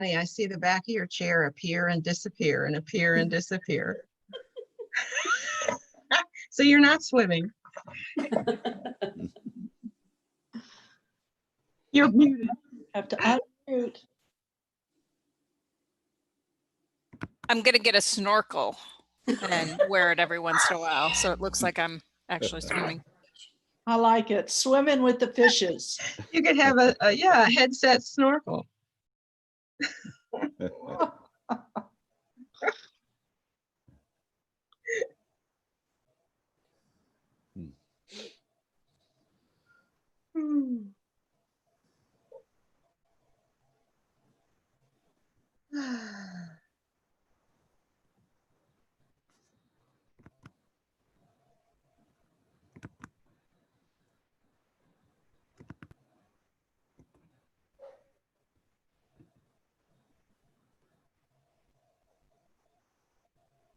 I see the back of your chair appear and disappear and appear and disappear. So you're not swimming. You're muted. Have to unmute. I'm going to get a snorkel and wear it every once in a while, so it looks like I'm actually swimming. I like it. Swimming with the fishes. You could have a headset snorkel.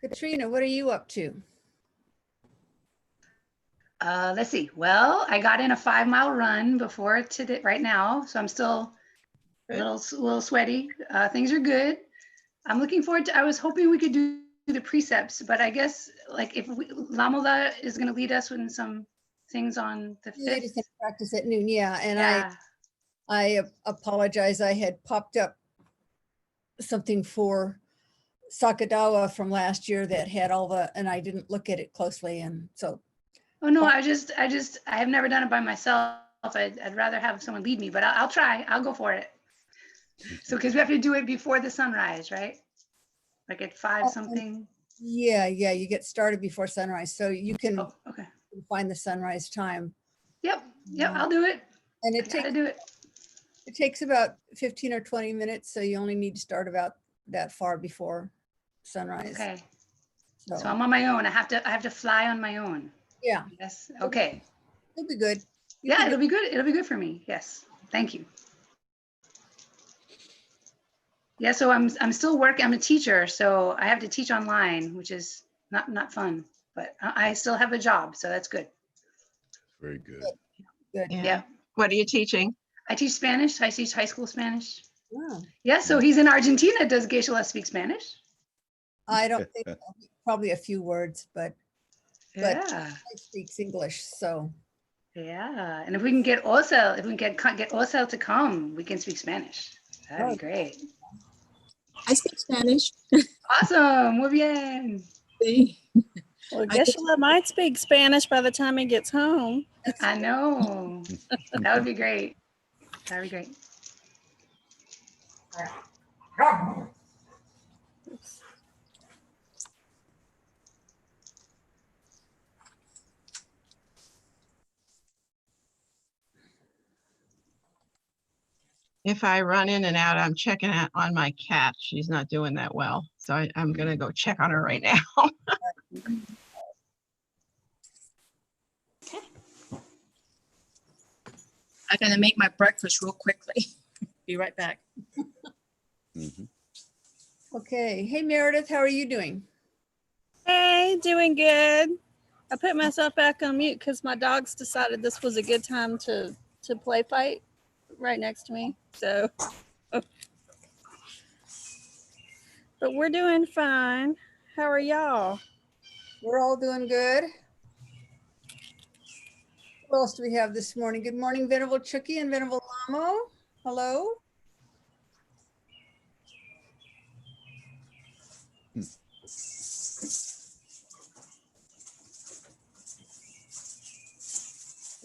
Katrina, what are you up to? Let's see. Well, I got in a 5-mile run before today, right now, so I'm still a little sweaty. Things are good. I'm looking forward to. I was hoping we could do the precepts, but I guess like if Lamola is going to lead us with some things on the 5th. Yeah, just have practice at noon. Yeah, and Yeah. I apologize. I had popped up something for Sakadawa from last year that had all the, and I didn't look at it closely, and so. Oh no, I have never done it by myself. I'd rather have someone lead me, but I'll try. I'll go for it. So, because we have to do it before the sunrise, right? Like at 5 something. Yeah, you get started before sunrise, so you can Okay. find the sunrise time. Yep, I'll do it. And it takes about 15 or 20 minutes, so you only need to start about that far before sunrise. Okay. So I'm on my own. I have to fly on my own. Yeah. Yes. Okay. It'll be good. Yeah, it'll be good. It'll be good for me. Yes. Thank you. Yeah, so I'm still working. I'm a teacher, so I have to teach online, which is not fun, but I still have a job, so that's good. Very good. Good. Yeah. What are you teaching? I teach Spanish. I teach high school Spanish. Wow. Yeah, so he's in Argentina. Does Geshe-la speak Spanish? I don't think so. Probably a few words, but Yeah. I speak English, so. Yeah, and if we can get Osel, get Osel to come, we can speak Spanish. That'd be great. I speak Spanish. Awesome, muy bien. Well, Geshe-la might speak Spanish by the time he gets home. I know. That would be great. That would be great. If I run in and out, I'm checking out on my cat. She's not doing that well. So I'm going to go check on her right now. I'm gonna make my breakfast real quickly. Be right back. Okay. Hey, Meredith, how are you doing? Hey, doing good. I put myself back on mute because my dogs decided this was a good time to play fight right next to me. So, but we're doing fine. How are y'all? We're all doing good. What else do we have this morning? Good morning, Venerable Chucky and Venerable Lamo. Hello.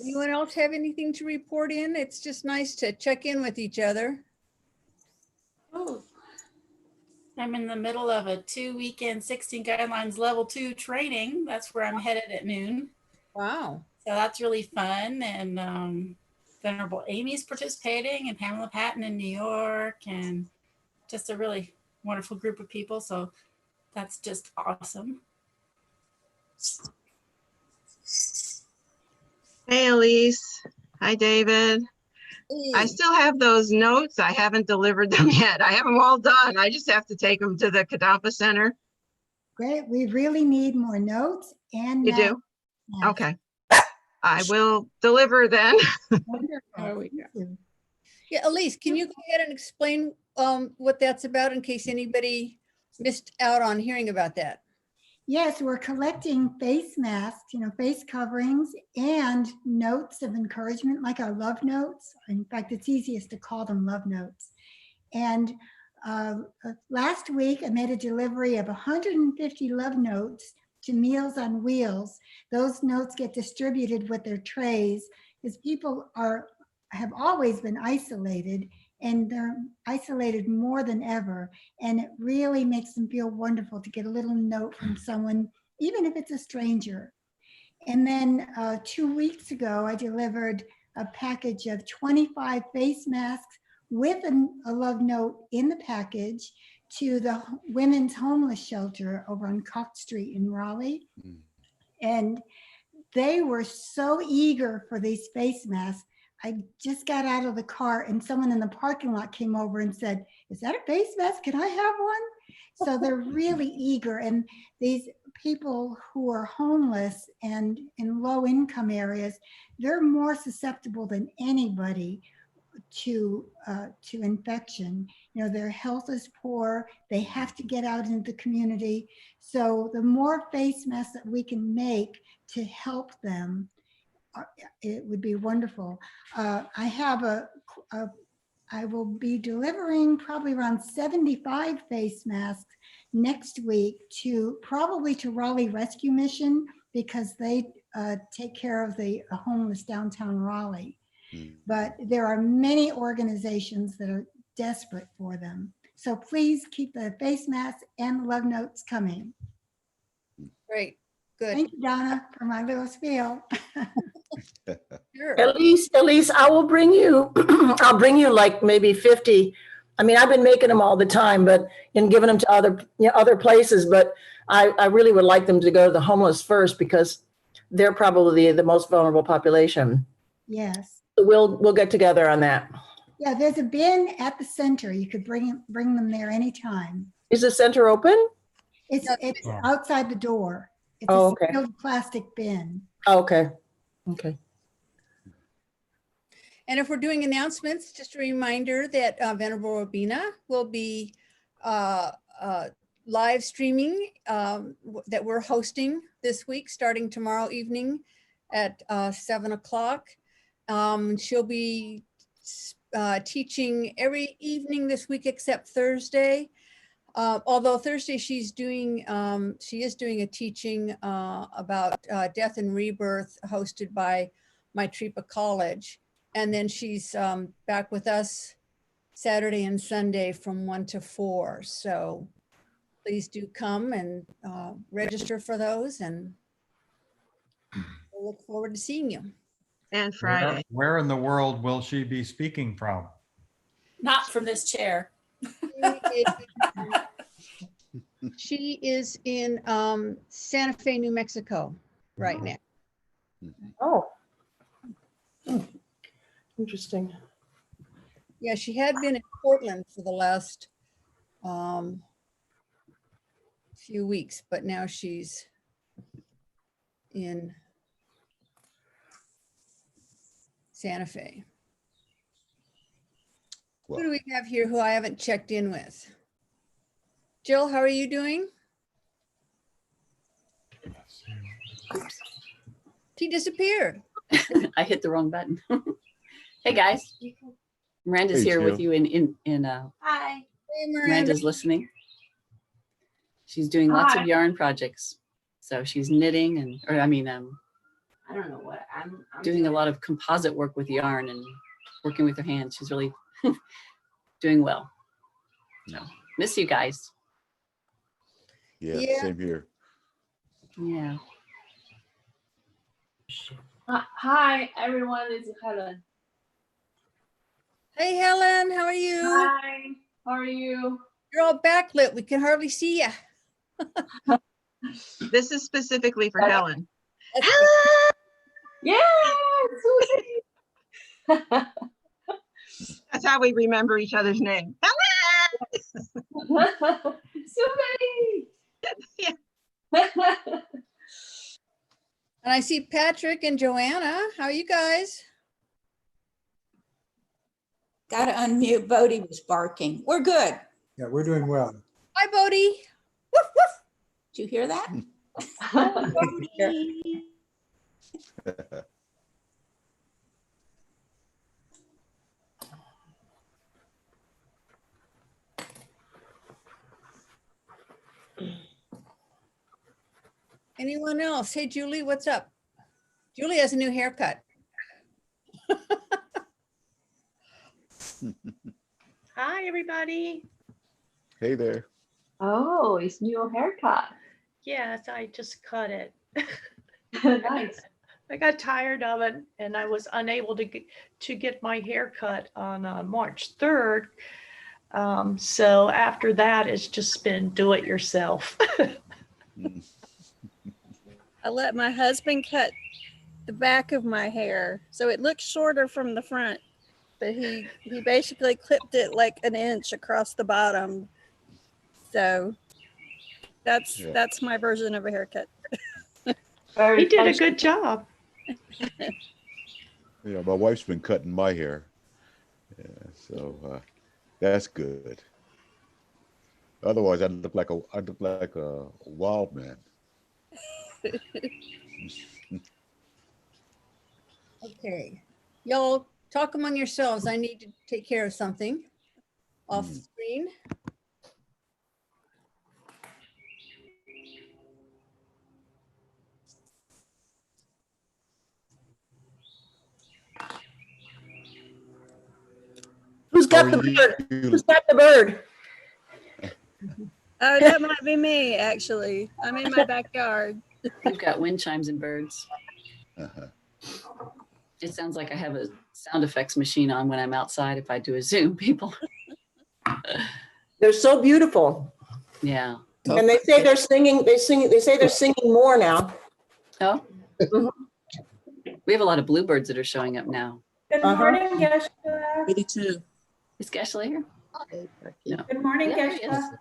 Anyone else have anything to report in? It's just nice to check in with each other. Oh, I'm in the middle of a 2-weekend 16 guidelines level 2 training. That's where I'm headed at noon. Wow. So that's really fun. And Venerable Amy's participating, and Pamela Patton in New York, and just a really wonderful group of people. So that's just awesome. Hey, Elise. Hi, David. Hey. I still have those notes. I haven't delivered them yet. I have them all done. I just have to take them to the Kadampa Center. Great. We really need more notes. And You do? yes. Okay. I will deliver then. Wonderful. Yeah, Elise, can you go ahead and explain what that's about in case anybody missed out on hearing about that? Yes, we're collecting face masks, face coverings and notes of encouragement, like our love notes. In fact, it's easiest to call them love notes. And last week, I made a delivery of 150 love notes to Meals on Wheels. Those notes get distributed with their trays because people have always been isolated, and they're isolated more than ever. And it really makes them feel wonderful to get a little note from someone, even if it's a stranger. And then 2 weeks ago, I delivered a package of 25 face masks with a love note in the package to the women's homeless shelter over on Cox Street in Raleigh. And they were so eager for these face masks. I just got out of the car and someone in the parking lot came over and said, "Is that a face mask? Can I have one?" So they're really eager. And these people who are homeless and in low income areas, they're more susceptible than anybody to infection. Their health is poor. They have to get out into the community. So the more face masks that we can make to help them, it would be wonderful. I will be delivering probably around 75 face masks next week probably to Raleigh Rescue Mission, because they take care of the homeless downtown Raleigh. But there are many organizations that are desperate for them. So please keep the face masks and love notes coming. Great, good. Thank you, Donna, for my little spiel. Sure. Elise, I will bring you, I'll bring you like maybe 50. I mean, I've been making them all the time, but and giving them to other places, but I really would like them to go to the homeless first, because they're probably the most vulnerable population. Yes. So we'll get together on that. Yeah, there's a bin at the center. You could bring them there anytime. Is the center open? It's outside the door. It's Oh, a okay. sealed plastic bin. Oh, okay. Okay. And if we're doing announcements, just a reminder that Venerable Robina will be live streaming that we're hosting this week, starting tomorrow evening at 7 o'clock. She'll be teaching every evening this week except Thursday. Although Thursday she is doing a teaching about death and rebirth hosted by Maitripa College. And then she's back with us Saturday and Sunday from 1 to 4. So please do come and register for those, and we'll look forward to seeing you. And Friday. Where in the world will she be speaking from? Not from this chair. She is in Santa Fe, New Mexico right now. Oh. Interesting. Yeah, she had been in Portland for the last few weeks, but now she's in Santa Fe. Who do we have here who I haven't checked in with? Jill, how are you doing? She disappeared. I hit the wrong button. Hey guys, Miranda's here with you in Hi. Hey, Miranda. Miranda's listening. She's doing lots of yarn projects. So she's knitting I don't know what I'm doing a lot of composite work with yarn and working with her hands. She's really doing well. So miss you guys. Yeah, same here. Yeah. Hi, everyone. It's Helen. Hey, Helen, how are you? Hi, how are you? You're all backlit. We can hardly see you. This is specifically for Helen. Yeah, Susie. That's how we remember each other's name. Susie. Yeah. And I see Patrick and Joanna. How are you guys? Got to unmute. Bodie was barking. We're good. Yeah, we're doing well. Hi, Bodie. Woof, woof. Did you hear that? Bodie. Anyone else? Hey, Julie, what's up? Julie has a new haircut. Hi, everybody. Hey there. Oh, it's new haircut. Yes, I just cut it. Nice. I got tired of it and I was unable to get my hair cut on March 3rd. So after that, it's just been do it yourself. I let my husband cut the back of my hair so it looks shorter from the front, but he basically clipped it like an inch across the bottom. So that's my version of a haircut. He did a good job. Yeah, my wife's been cutting my hair. Yeah, so that's good. Otherwise, I look like a wild man. Okay, y'all talk among yourselves. I need to take care of something off the screen. Who's got the bird? Who's got the bird? Oh, that might be me, actually. I'm in my backyard. We've got wind chimes and birds. It sounds like I have a sound effects machine on when I'm outside if I do a Zoom, people. They're so beautiful. Yeah. And they say they're singing, they say they're singing more now. Oh. We have a lot of bluebirds that are showing up now. Good morning, Geshla. Me too. Is Geshla here? No. Good morning, Yeah, Geshla.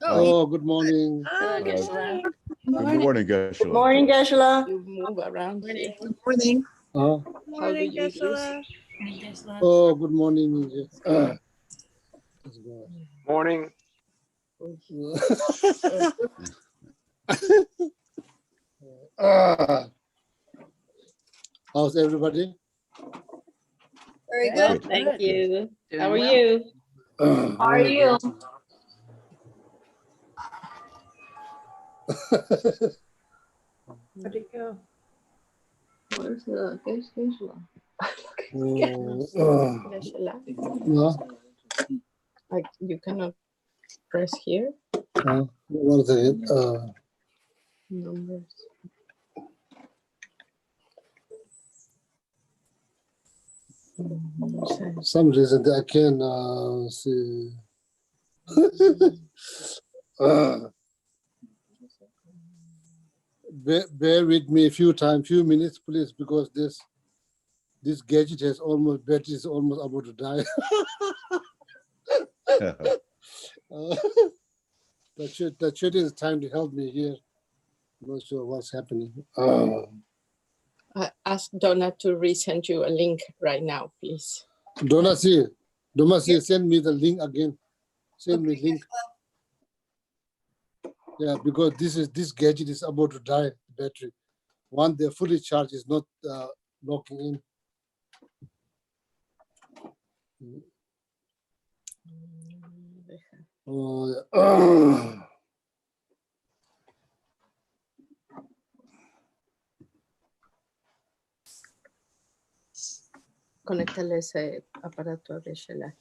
Oh, good morning. Hello, Geshla. Good morning, Geshla. Good morning, Geshla. You move around. Morning. Good morning. Oh, How do you use? oh, good morning. Morning. How's everybody? Very Well, good. thank you. Doing How are well. you? How are you? Where'd it go? Where's the Geshla? No, Like you cannot press here. one second. Numbers. Some reason I can see. Bear with me a few minutes, please, because this gadget has battery is almost about to die. The chat is trying to help me here. I'm not sure what's happening. Ask Donna to resend you a link right now, please. Donna, send me the link again. Send me link. Yeah, because this gadget is about to die. The battery, one they're fully charged, is not locking in. Oh, Conéctale ese aparato de Sheila.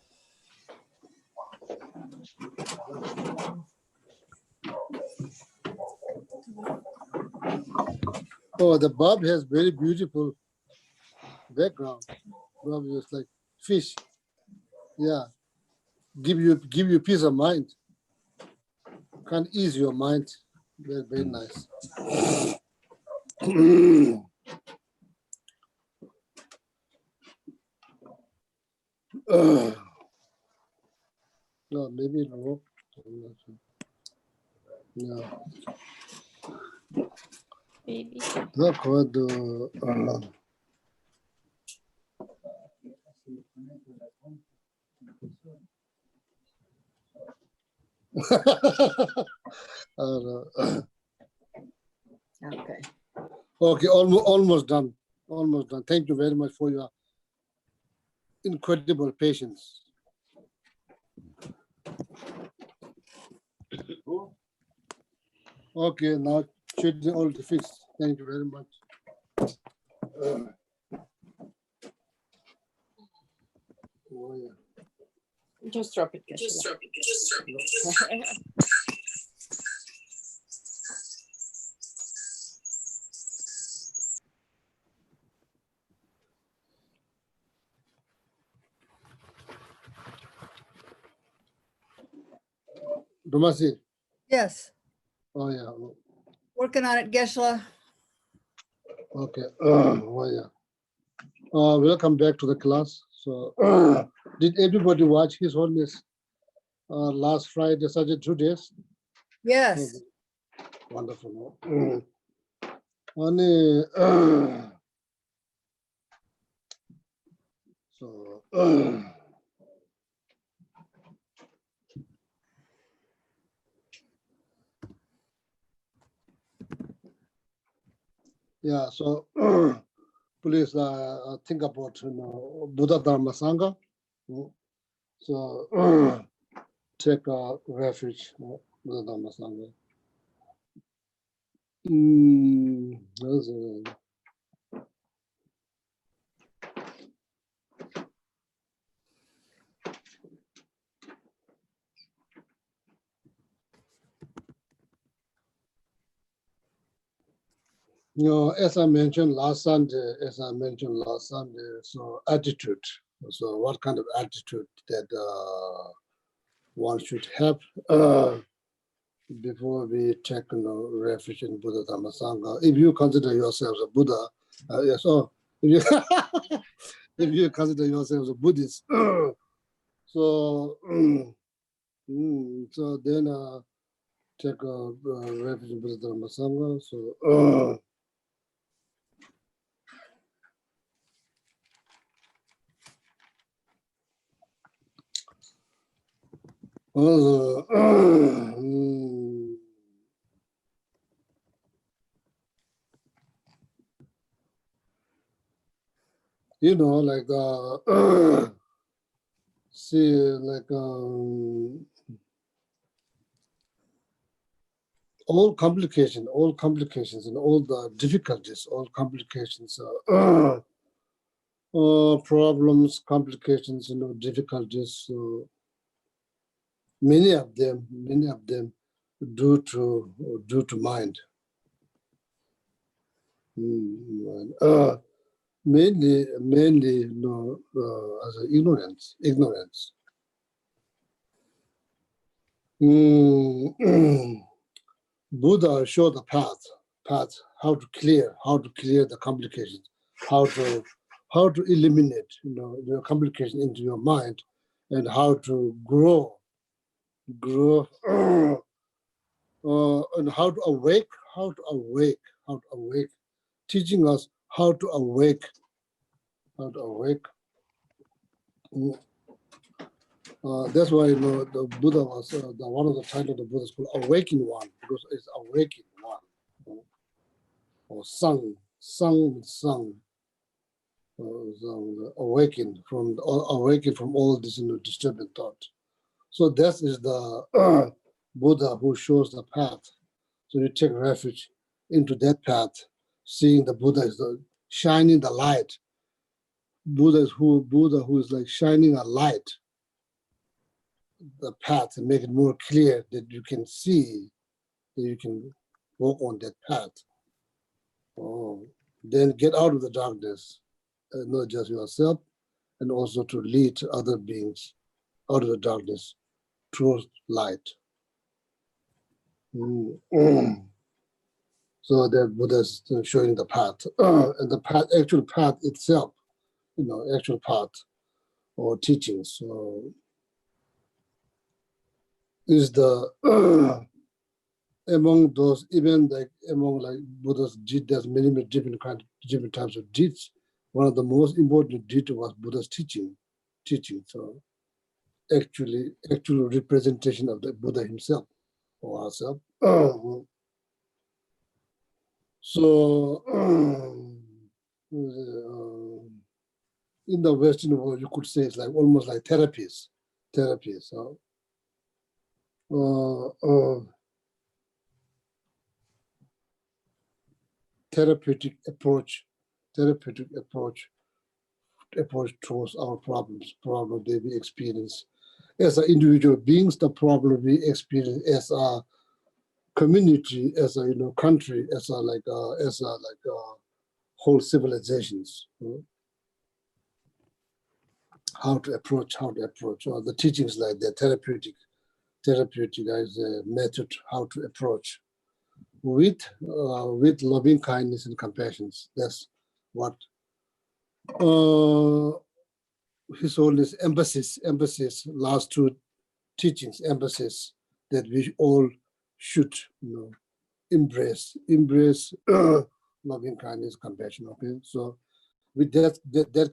oh, the bulb has very beautiful background. Bulb is like fish. Yeah, give you peace of mind. Can ease your mind. Very, very nice. No, maybe no. I'm not sure. No. Baby. Okay. Okay, almost done. Almost done. Thank you very much for your incredible patience. Okay, now changing all the fix. Thank you very much. Oh, yeah. Just drop it. Just drop it. Domasi. Yes, Oh yeah. working on it, Geshe-la. Okay. Oh yeah. Welcome back to the class. So, did everybody watch His Holiness last Friday, Saturday, 2 days? Yes. Wonderful. So, yeah. So, please think about Buddha Dharma Sangha. So, take refuge, Buddha Dharma Sangha. As I mentioned last Sunday, so attitude. So what kind of attitude that one should have before we take refuge in Buddha Dharma Sangha. If you consider yourself a Buddha, yes, if you consider yourself a Buddhist, so so then take refuge in Buddha Dharma Sangha. So. Like see, like all complications, and all the difficulties, all complications, problems, complications, difficulties. Many of them due to mind. Mainly, as ignorance. Buddha showed the path, how to clear the complications, how to eliminate, the complication into your mind, and how to grow, and how to awake, teaching us how to awake. That's why the Buddha was one of the titles of the Buddha is called Awakened One, because it's awakened one, or sung, awakened from all this disturbing thought. So that is the Buddha who shows the path. So you take refuge into that path, seeing the Buddha is shining the light. Buddha who is like shining a light, the path, and make it more clear that you can see, that you can walk on that path. Then get out of the darkness, not just yourself, and also to lead other beings out of the darkness towards light. So that Buddha is showing the path, and the path, actual path itself, actual path or teachings. Is the among those, even among Buddha's deeds, there's many different types of deeds. One of the most important deeds was Buddha's teaching. So actual representation of the Buddha himself or herself. So in the Western world, you could say it's like almost like therapies. Therapeutic approach towards our problem that we experience as an individual beings, the problem we experience as a community, as a country, as a whole civilizations. How to approach the teachings like the therapeutic as a method how to approach with loving kindness and compassion. That's what His Holiness emphasis last two teachings emphasis that we all should embrace loving kindness, compassion. Okay, so with that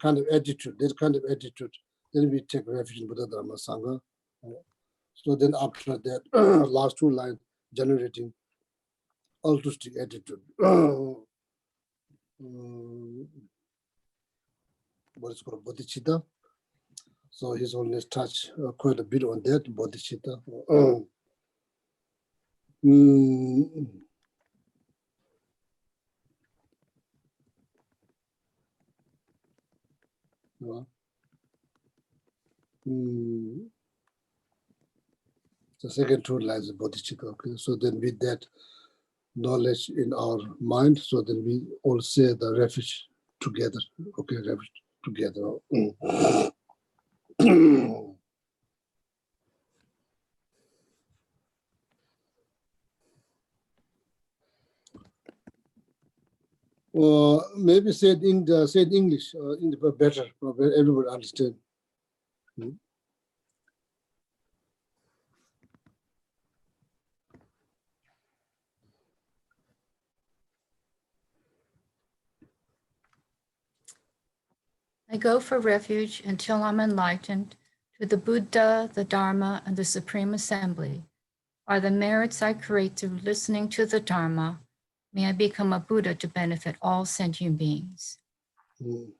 kind of attitude, then we take refuge in Buddha Dharma Sangha. So then after that, last two lines generating altruistic attitude. What is called bodhicitta. So His Holiness touched quite a bit on that bodhicitta. The second two lines of bodhicitta. Okay, so then with that knowledge in our mind, so then we all say the refuge together. Okay, refuge together. Maybe said in English, better, everybody understand. I go for refuge until I'm enlightened to the Buddha, the Dharma, and the Supreme Assembly. By the merits I create through listening to the Dharma, may I become a Buddha to benefit all sentient beings.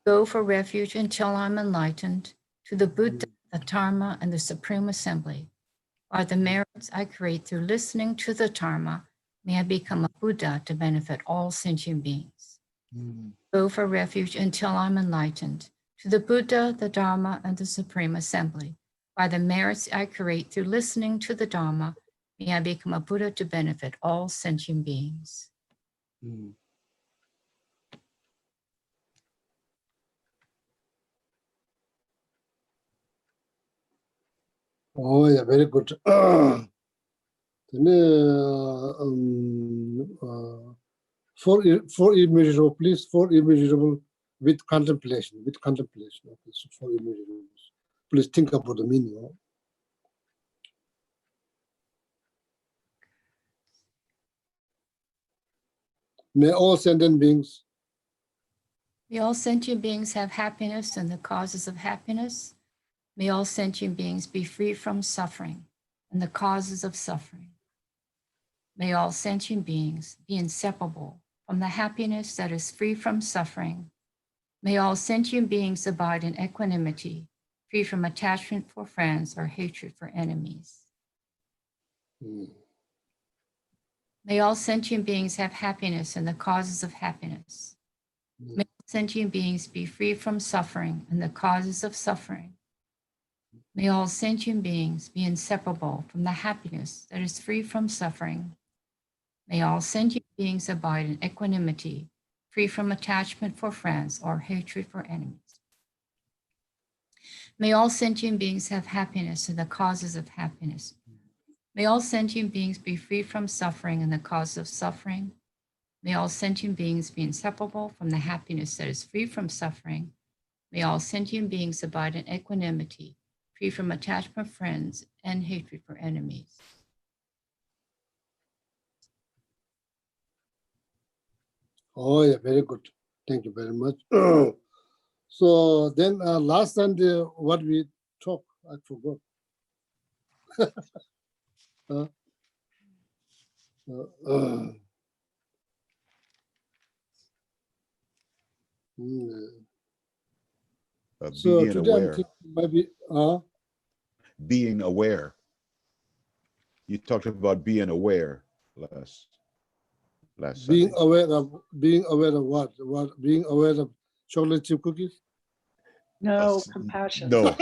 Go for refuge until I'm enlightened to the Buddha, the Dharma, and the Supreme Assembly. By the merits I create through listening to the Dharma, may I become a Buddha to benefit all sentient beings. Go for refuge until I'm enlightened to the Buddha, the Dharma, and the Supreme Assembly. By the merits I create through listening to the Dharma, may I become a Buddha to benefit all sentient beings. Oh yeah, very good. For immeasurable, please, for immeasurable with contemplation. Okay, so for immeasurable, please think about the meaning. May all sentient beings. May all sentient beings have happiness and the causes of happiness. May all sentient beings be free from suffering and the causes of suffering. May all sentient beings be inseparable from the happiness that is free from suffering. May all sentient beings abide in equanimity, free from attachment for friends or hatred for enemies. May all sentient beings have happiness and the causes of happiness. May all sentient beings be free from suffering and the causes of suffering. May all sentient beings be inseparable from the happiness that is free from suffering. May all sentient beings abide in equanimity, free from attachment for friends or hatred for enemies. May all sentient beings have happiness and the causes of happiness. May all sentient beings be free from suffering and the cause of suffering. May all sentient beings be inseparable from the happiness that is free from suffering. May all sentient beings abide in equanimity, free from attachment for friends and hatred for enemies. Oh yeah, very good. Thank you very much. So then last time what we talked, I forgot. So Being today I'm aware. thinking maybe, Being aware. You talked about being aware last being Sunday. aware of what? What being aware of chocolate chip cookies? No, compassion. No.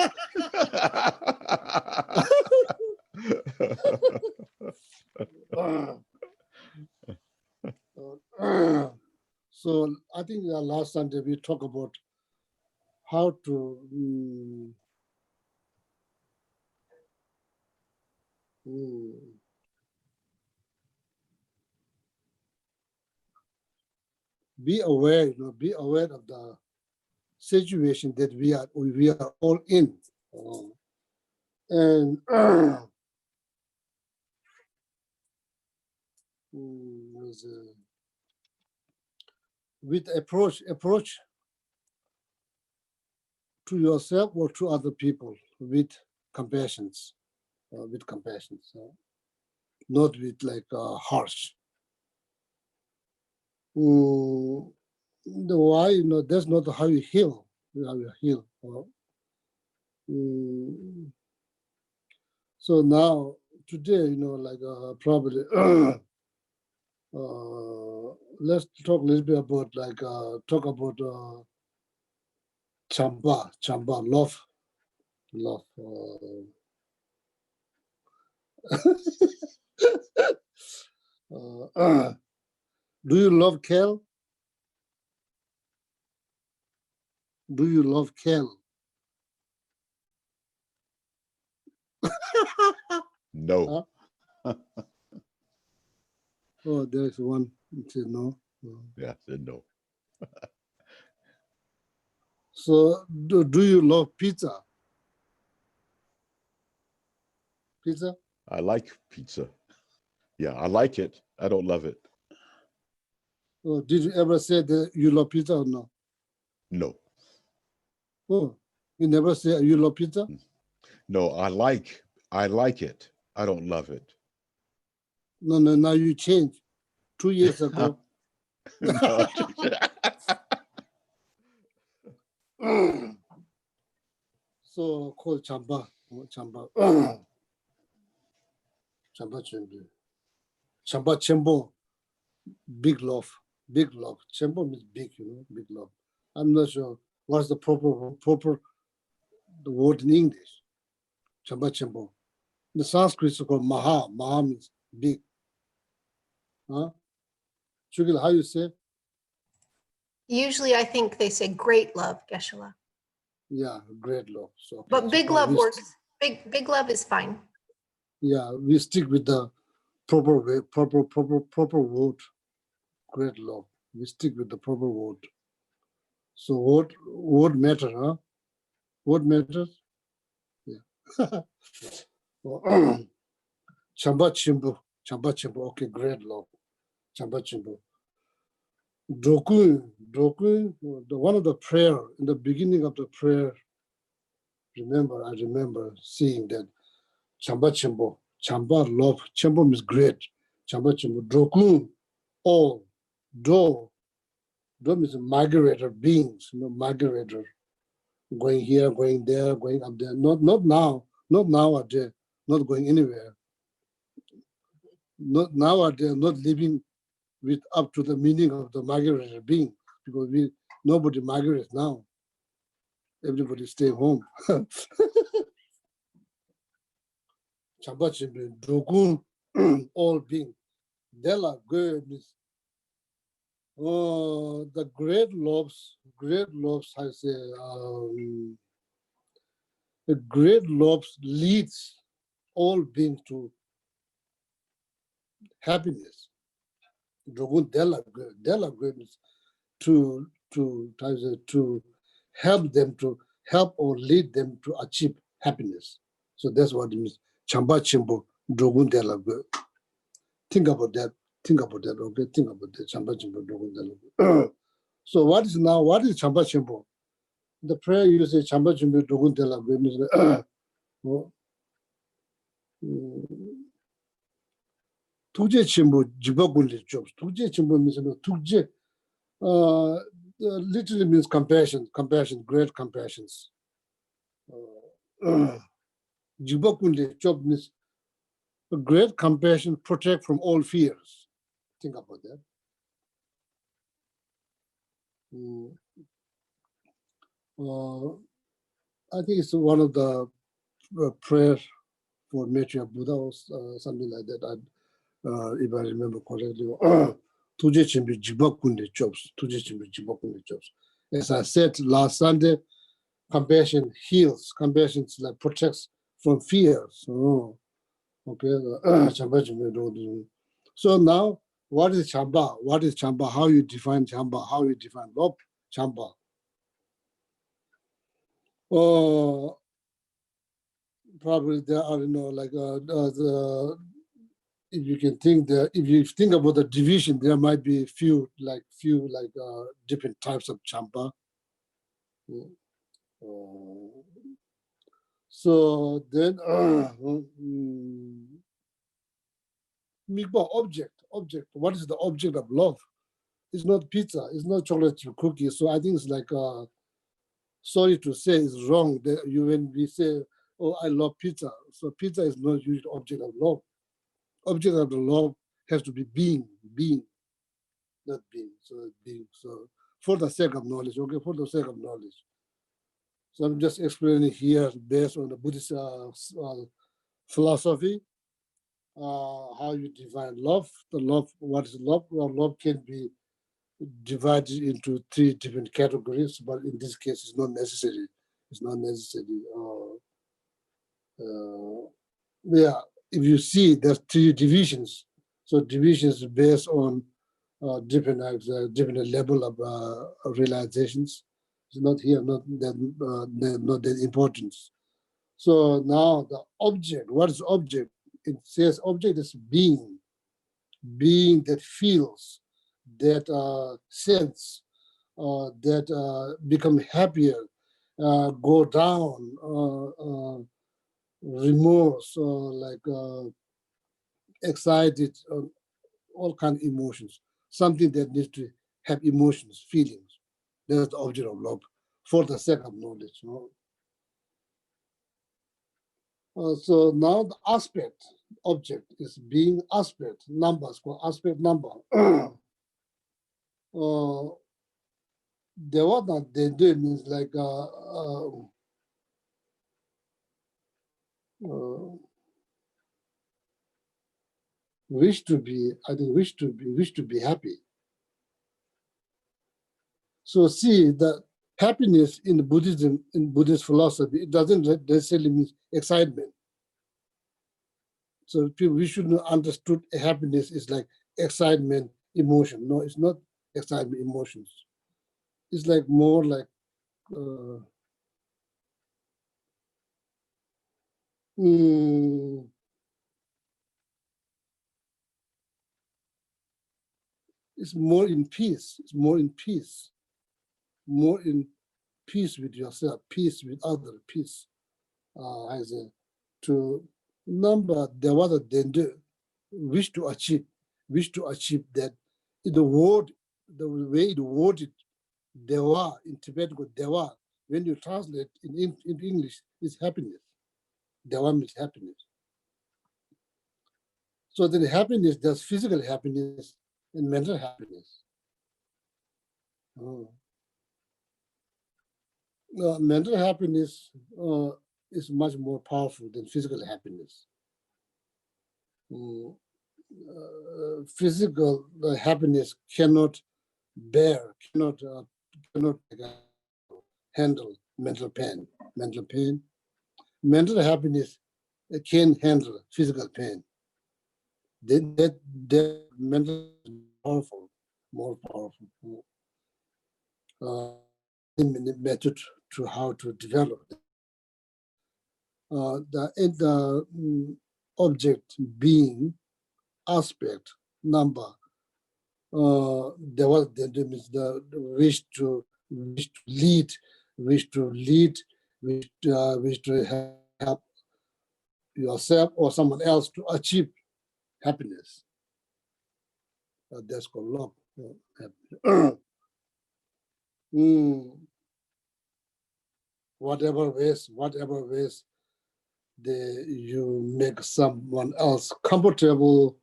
So I think last Sunday we talked about how to be aware, be aware of the situation that we are all in. And with approach to yourself or to other people with compassion, not with like harsh. The why, that's not how you heal. How you heal. So now today, like probably let's talk a little bit about like talk about chamba, love. Do you love kale? Do you love kale? No. Oh, there's one. It said no. Yeah, I said no. So do you love pizza? Pizza? I like pizza. Yeah, I like it. I don't love it. Oh, did you ever say that you love pizza or no? No. Oh, you never say you love pizza? No, I like it. I don't love it. No, now you changed. 2 years ago. No. So called chamba. Chamba chembo. Chamba chembo. Big love. Chembo means big, big love. I'm not sure what's the proper the word in English. Chamba chembo. The Sanskrit is called maha. Maha means big. Huh? Shukil, how you say? Usually I think they say great love, Geshe-la. Yeah, great love. So, okay, But big so love we works. Big love is fine. Yeah, we stick with the proper way, proper word. Great love. We stick with the proper word. So word matter, huh? Word matters? Yeah. Chamba chimbo. Okay, great love. Chamba chimbo. Dokun, the one of the prayer, in the beginning of the prayer, I remember seeing that Chamba chimbo. Chamba love. Chimbo means great. Chamba chimbo. Dokun, all. Do means migrator beings, migrator, going here, going there, going up there. Not now, not nowadays, not going anywhere. Not nowadays, not living with up to the meaning of the migrator being, because nobody migrates now. Everybody stay home. Chamba chimbe, dogun, all being. Dela good means the great loves, I say, the great loves leads all beings to happiness. Dogun dela goodness to help them, to help or lead them to achieve happiness. So that's what it means. Chamba chimbo, dogun dela good. Think about that. Okay? Think about that. Chamba chimbo, dogun dela good. So what is chamba chimbo? The prayer you say chamba chimbo, dogun dela good means tukje chimbo jibagunle jobs. Tukje chimbo means tukje literally means compassion, great compassions. Jibagunle job means a great compassion protect from all fears. Think about that. I think it's one of the prayer for Matriarch Buddha or something like that. If I remember correctly. Tuje chimbi jibakunde jobs. Tuje chimbi jibakunde jobs. As I said last Sunday, compassion heals. Compassion like protects from fears. Okay. So now, what is Chamba? What is Chamba? How you define Chamba? How you define love? Chamba. Probably there are, like if you can think that if you think about the division, there might be few different types of champa. So then, object. What is the object of love? It's not pizza. It's not chocolate chip cookies. So I think it's like, sorry to say, it's wrong that when we say, "Oh, I love pizza," so pizza is not usually object of love. Object of the love has to be being, not being. So being. So for the sake of knowledge, okay, for the sake of knowledge. So I'm just explaining here based on the Buddhist philosophy, how you define love. The love, what is love? Well, love can be divided into 3 different categories, but in this case, it's not necessary. It's not necessary. Yeah, if you see, there's 3 divisions. So divisions based on different level of realizations. It's not here, not that important. So now the object, what is object? It says object is being that feels, that sense, that become happier, go down, remorse, excited, all kind of emotions. Something that needs to have emotions, feelings. That's the object of love for the sake of knowledge. So now the aspect, object is being aspect, numbers called aspect number. The what that they do means like wish to be, I think wish to be happy. So see the happiness in Buddhism, in Buddhist philosophy, it doesn't necessarily mean excitement. So people, we shouldn't understood happiness is like excitement, emotion. No, it's not excitement, emotions. It's like more like it's more in peace. It's more in peace. More in peace with yourself, peace with others, peace. I say to number the what they do, wish to achieve that. In the word, the way it worded, dewa in Tibetan, dewa. When you translate in English, is happiness. Dewa means happiness. So then happiness, there's physical happiness and mental happiness. Mental happiness is much more powerful than physical happiness. Physical happiness cannot bear, cannot handle mental pain. Mental happiness can handle physical pain. Then that mental is powerful, more powerful. Method to how to develop the object, being, aspect, number. There was the wish to lead, wish to help yourself or someone else to achieve happiness. That's called love. Whatever ways you make someone else comfortable,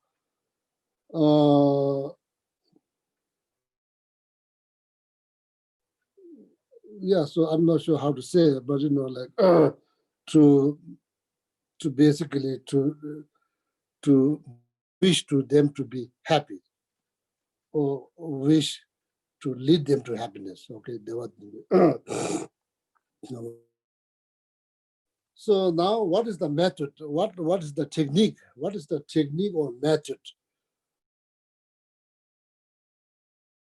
yeah, so I'm not sure how to say it, but like to basically to wish to them to be happy or wish to lead them to happiness. Okay, so now what is the method? What is the technique? What is the technique or method?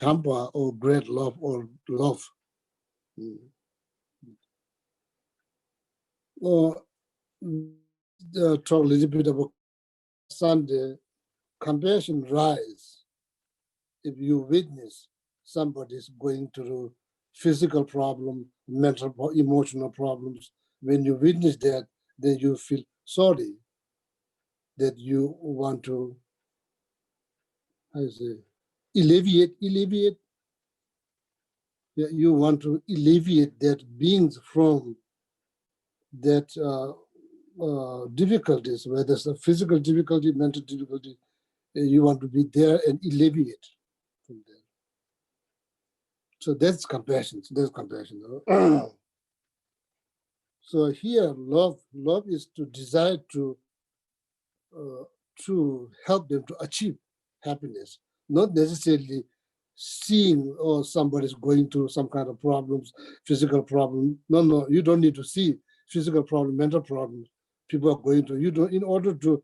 Kampa or great love or love. Or talk a little bit about Sunday. Compassion rise if you witness somebody is going through physical problem, mental, emotional problems. When you witness that, then you feel sorry that you want to, how you say, alleviate. Yeah, you want to alleviate that beings from that difficulties, whether it's a physical difficulty, mental difficulty, you want to be there and alleviate from there. So that's compassion. So here, love is to desire to help them to achieve happiness, not necessarily seeing somebody's going through some kind of problems, physical problem. No, you don't need to see physical problem, mental problems people are going through. You don't, in order to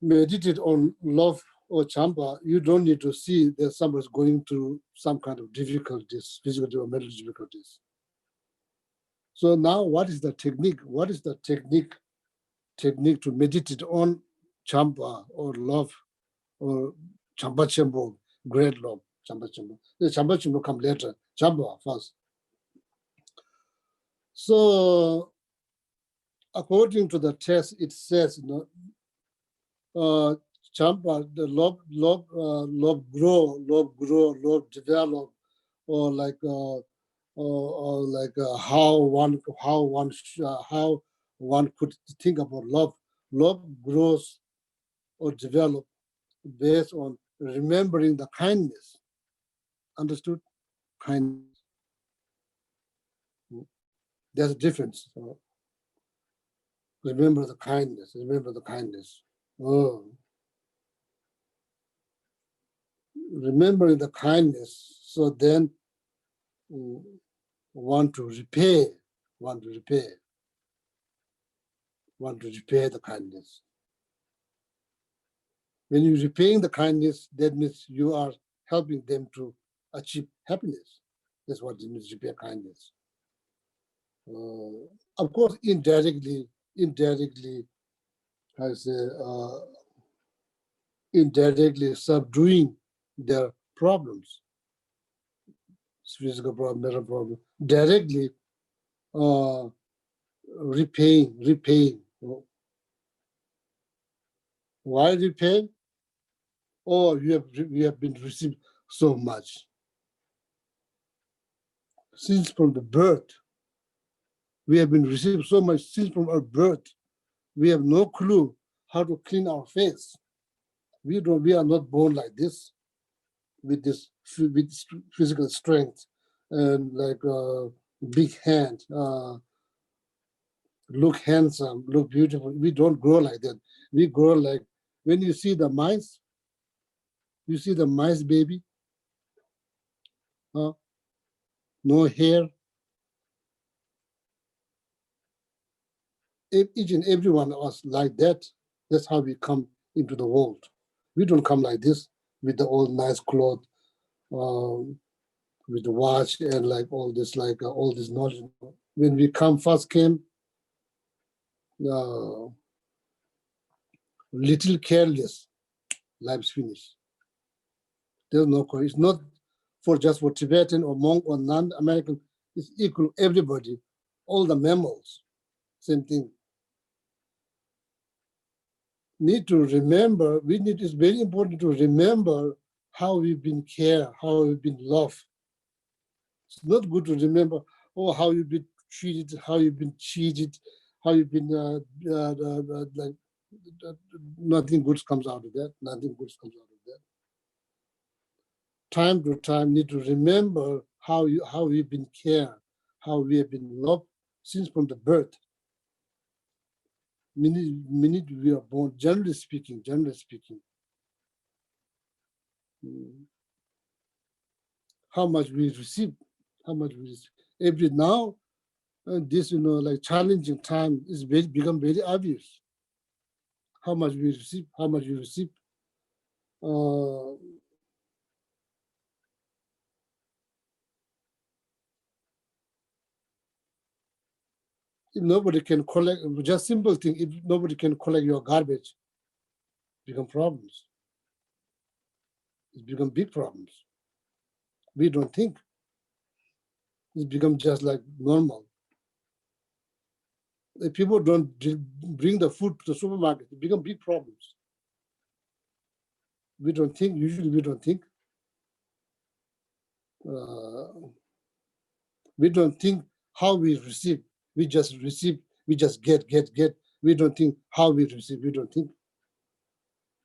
meditate on love or champa, you don't need to see that somebody's going through some kind of difficulties, physical or mental difficulties. So now what is the technique? What is the technique to meditate on champa or love or champa chambo, great love, champa chambo. The champa chambo come later, champa first. So according to the text, it says, champa, the love grow, love develop, or like how one could think about love. Love grows or develop based on remembering the kindness. Understood? Kindness. There's a difference. Remember the kindness. Oh. Remembering the kindness, so then want to repay the kindness. When you're repaying the kindness, that means you are helping them to achieve happiness. That's what it means, repay kindness. Of course, indirectly, I say, indirectly subduing their problems, physical problem, mental problem, directly repaying. Why repay? Oh, you have been received so much. Since from the birth, we have been received so much since from our birth. We have no clue how to clean our face. We are not born like this, with physical strength and like big hand, look handsome, look beautiful. We don't grow like that. We grow like, when you see the mice, baby, no hair. Each and every one of us like that. That's how we come into the world. We don't come like this with the old nice clothes, with the watch and like all this knowledge. When we first came, little careless, life's finished. There's no, it's not just for Tibetan or monk or non-American, it's equal to everybody, all the mammals, same thing. need to remember, it's very important to remember how we've been cared, how we've been loved. It's not good to remember, oh, how you've been treated, how you've been cheated, how you've been, like, nothing good comes out of that. Nothing good comes out of that. Time to time, need to remember how we've been cared, how we have been loved since from the birth. Minute we are born, generally speaking. How much we receive, every now and this, like challenging time is become very obvious. How much we receive. If nobody can collect, just simple thing, if nobody can collect your garbage, become problems. It's become big problems. We don't think. It's become just like normal. If people don't bring the food to the supermarket, it become big problems. We don't think, usually we don't think. We don't think how we receive. We just receive, we just get. We don't think how we receive, we don't think.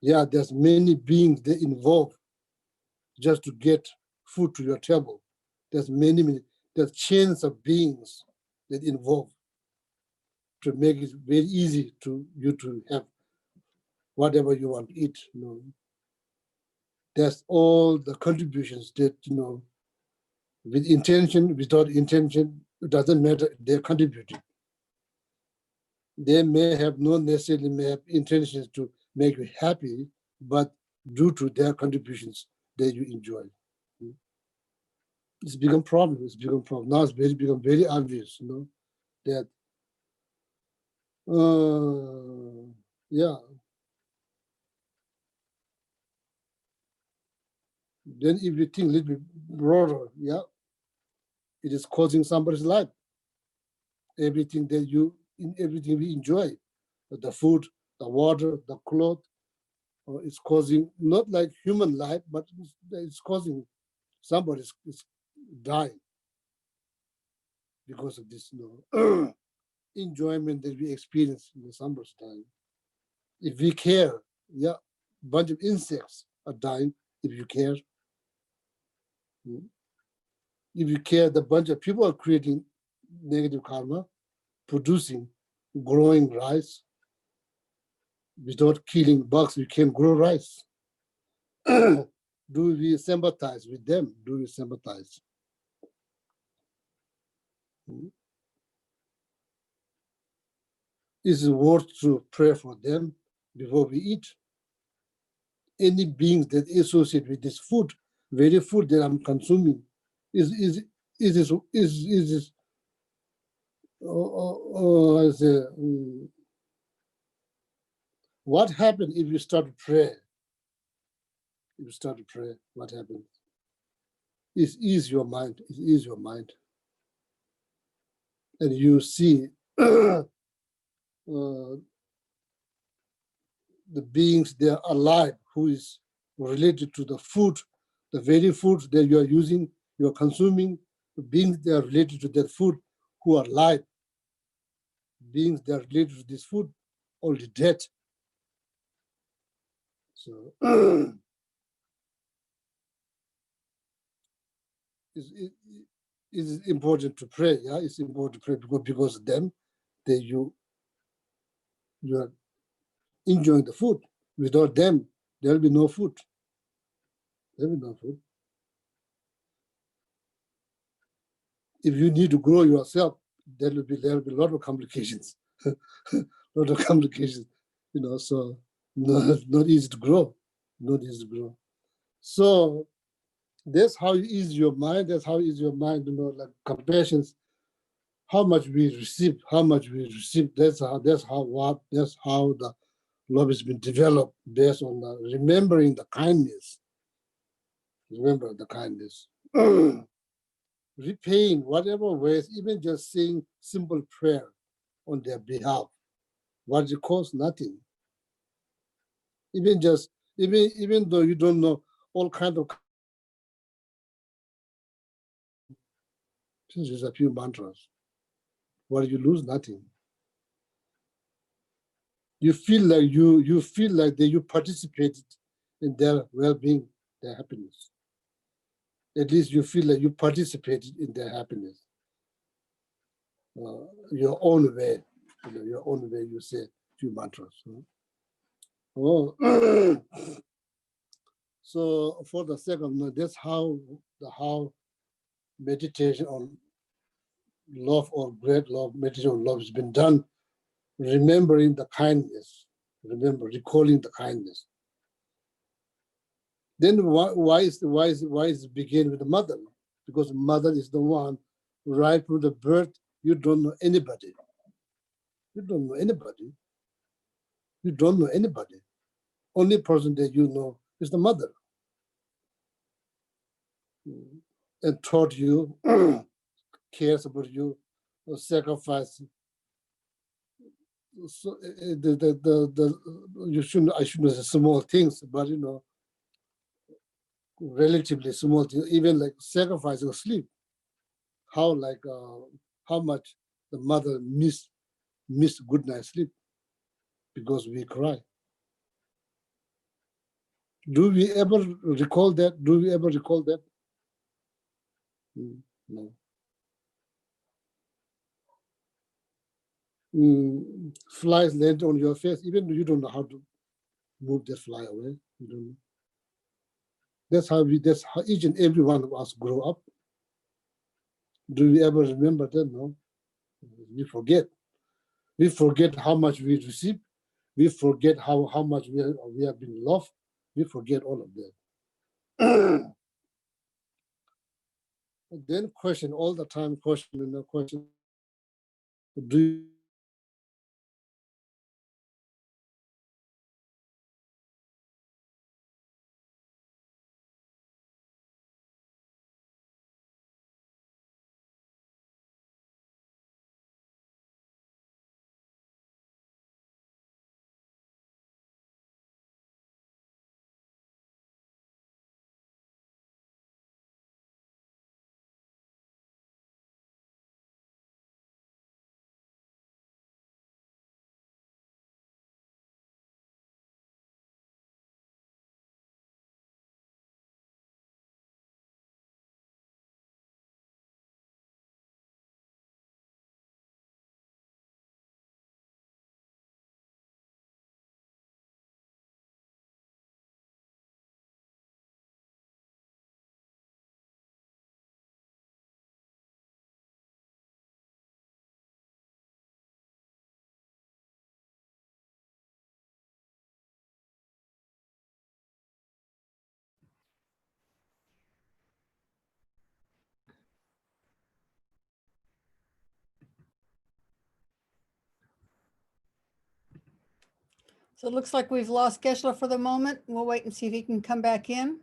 Yeah, there's many beings that involved just to get food to your table. There's there's chains of beings that involve to make it very easy to you to have whatever you want to eat. That's all the contributions that, with intention, without intention, it doesn't matter, they're contributing. They may have not necessarily have intentions to make you happy, but due to their contributions that you enjoy. It's become problem. Now it's become very obvious, that yeah. Then if you think a little bit broader, yeah, it is causing somebody's life. Everything we enjoy, the food, the water, the clothes, it's causing not like human life, but it's causing somebody's dying because of this enjoyment that we experience in the summer's time. If we care, yeah, bunch of insects are dying if you care. If you care, the bunch of people are creating negative karma, producing, growing rice. Without killing bugs, you can grow rice. Do we sympathize with them? Do we sympathize? Is it worth to pray for them before we eat? Any beings that associate with this food, very food that I'm consuming, is this what happens if you start to pray? If you start to pray, what happens? It ease your mind. And you see the beings, they are alive, who is related to the food, the very food that you are using, you are consuming, the beings that are related to that food, who are alive. Beings that are related to this food, already dead. So it's important to pray. Yeah, it's important to pray because of them, that you are enjoying the food. Without them, there will be no food. There will be no food. If you need to grow yourself, there will be a lot of complications. So not easy to grow. So that's how you ease your mind. Like compassion. How much we receive. That's how the love has been developed, based on remembering the kindness. Remember the kindness. Repaying whatever ways, even just saying simple prayer on their behalf. What it costs? Nothing. Even though you don't know all kind of, just a few mantras, where you lose nothing. You feel like you feel like that you participated in their well-being, their happiness. At least you feel like you participated in their happiness. Your own way, your own way. You say few mantras. Oh, so for the second, that's how meditation on love or great love, meditation on love has been done. Remembering the kindness, recalling the kindness. Then why is it begin with the mother? Because mother is the one right from the birth. You don't know anybody. You don't know anybody. You don't know anybody. Only person that you know is the mother. And taught you, cares about you, sacrifice. So I shouldn't say small things, but relatively small things, even like sacrificing sleep. How much the mother miss good night's sleep because we cry. Do we ever recall that? Do we ever recall that? No. Flies land on your face, even though you don't know how to move that fly away. You don't know. That's how each and every one of us grow up. Do we ever remember that? No. We forget. We forget how much we receive. We forget how much we have been loved. We forget all of that. Then question all the time, question. Do you So it looks like we've lost Geshe for the moment. We'll wait and see if he can come back in.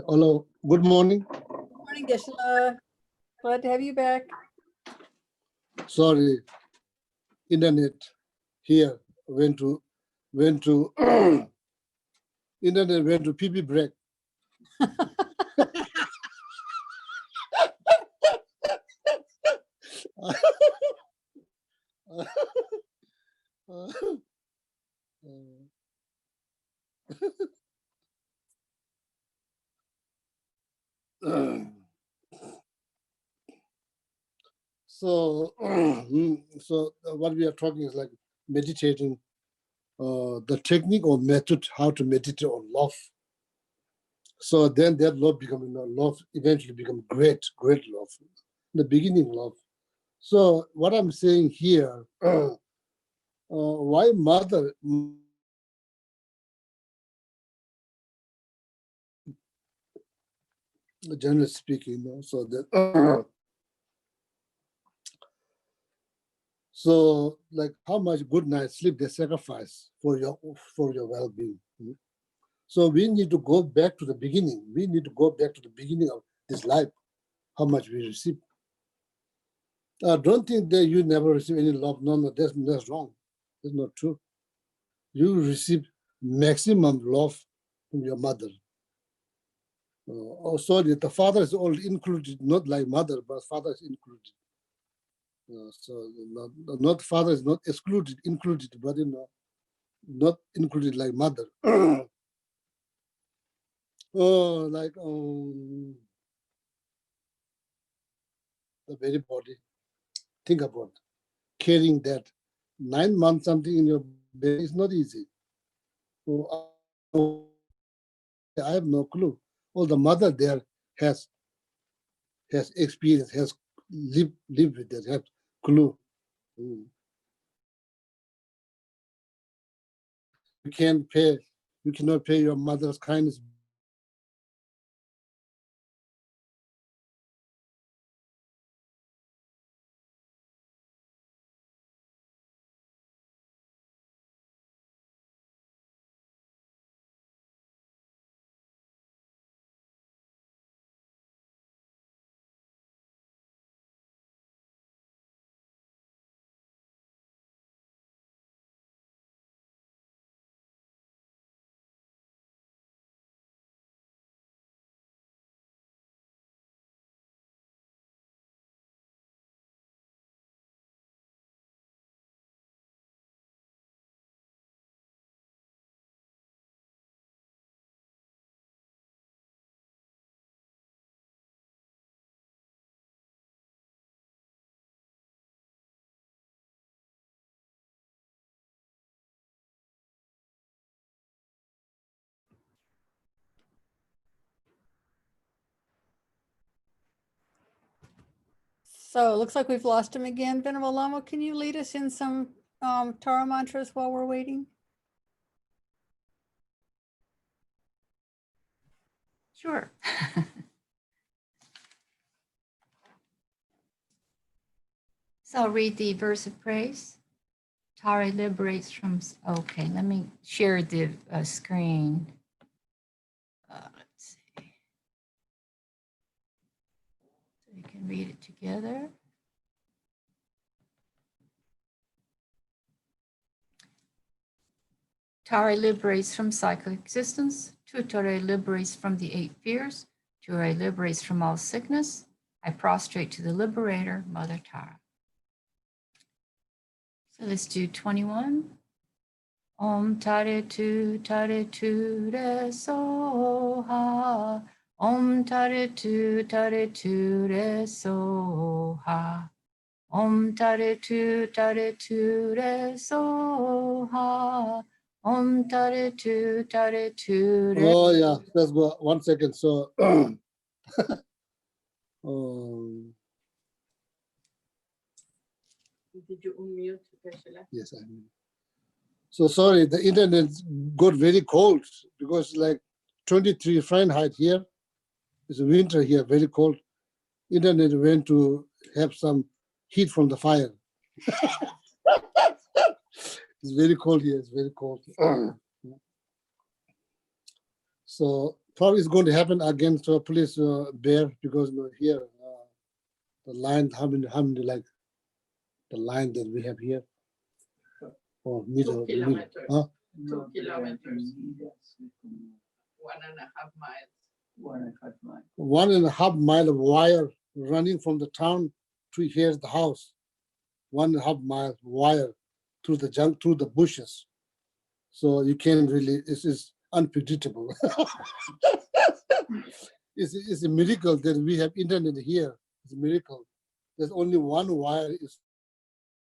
hello, good morning. Good morning, Geshe. Glad to have you back. Sorry, internet here went to internet went to pee break. So So what we are talking is like meditating, the technique or method how to meditate on love. So then that love become, love eventually become great love. The beginning love. So what I'm saying here, why mother? Generally speaking, so that so like how much good night's sleep they sacrifice for your well-being. So we need to go back to the beginning. We need to go back to the beginning of this life, how much we receive. Don't think that you never receive any love. No, that's wrong. That's not true. You receive maximum love from your mother. Oh, sorry, the father is all included, not like mother, but father is included. So not father is not excluded, included, but not included like mother. Oh, like the very body. Think about carrying that 9 months something in your belly is not easy. So I have no clue. All the mother there has experience, has lived with that, has clue. You cannot pay your mother's kindness. So it looks like we've lost him again. Venerable Lama, can you lead us in some Torah mantras while we're waiting? Sure. So I'll read the verse of praise. Tara liberates from, okay, let me share the screen. Let's see. So we can read it together. Tara liberates from cycle existence. Tutare liberates from the 8 fears. Ture liberates from all sickness. I prostrate to the liberator, Mother Tara. So let's do 21. Om Tare Tu Re Soha. Om Tare Tu Re Soha. Om Tare Tu Re Soha. Om Tare Tu Re. Oh yeah, let's go 1 second. So Did you unmute, Geshe-la? yes, I mean. So sorry, the internet got very cold because like 23 Fahrenheit here. It's winter here, very cold. Internet went to have some heat from the fire. It's very cold here, it's very cold. So probably it's going to happen again, so please bear, because here, the line, how many like the line that we have here? Or meter, 2 kilometers. huh? 2 kilometers. 1.5 mile of wire running from the town to here's the house. 1.5 mile wire through the bushes. So you can't really, this is unpredictable. It's a miracle that we have internet here. It's a miracle. There's only one wire is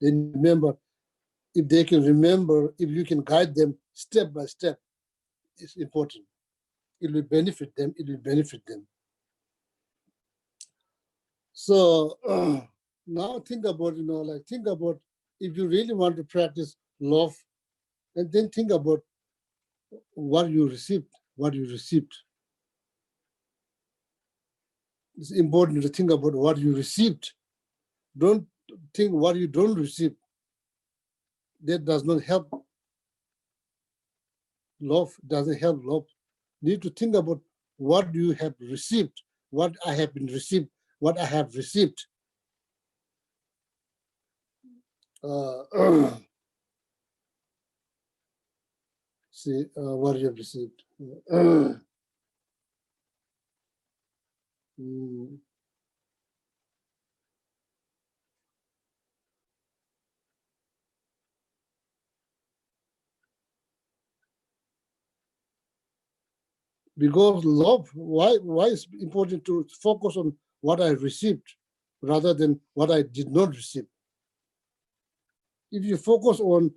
Then remember, if they can remember, if you can guide them step by step, it's important. It will benefit them. It will benefit them. So now think about, think about if you really want to practice love, and then think about what you received, what you received. It's important to think about what you received. Don't think what you don't receive. That does not help love, doesn't help love. Need to think about what you have received, what I have been received, what I have received. See what you have received. Because love, why is it important to focus on what I received rather than what I did not receive? If you focus on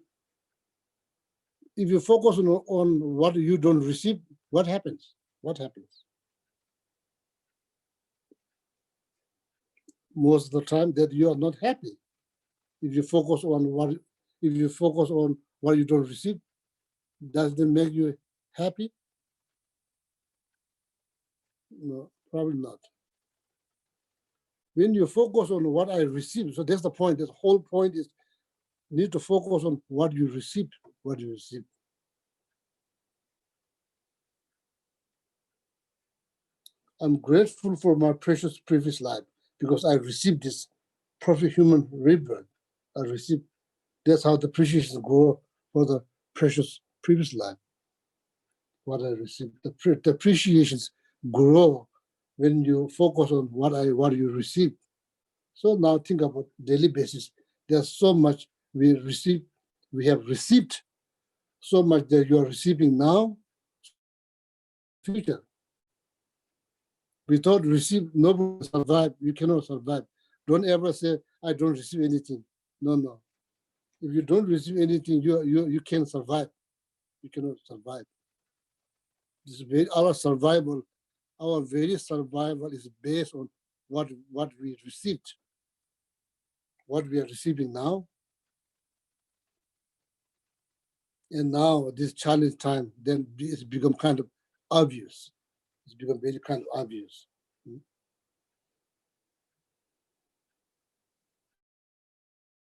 what you don't receive, what happens? What happens? Most of the time that you are not happy. If you focus on what you don't receive, does that make you happy? No, probably not. When you focus on what I received, so that's the point. The whole point is you need to focus on what you received, what you received. I'm grateful for my precious previous life because I received this perfect human rebirth. I received, that's how the appreciation grow for the precious previous life. What I received, the appreciations grow when you focus on what you received. So now think about daily basis. There's so much we have received so much that you are receiving now, future. Without receive, nobody survive. You cannot survive. Don't ever say, I don't receive anything. No. If you don't receive anything, you can't survive. You cannot survive. This is our survival, our very survival is based on what we received, what we are receiving now. And now this challenge time, then it's become kind of obvious. It's become very kind of obvious.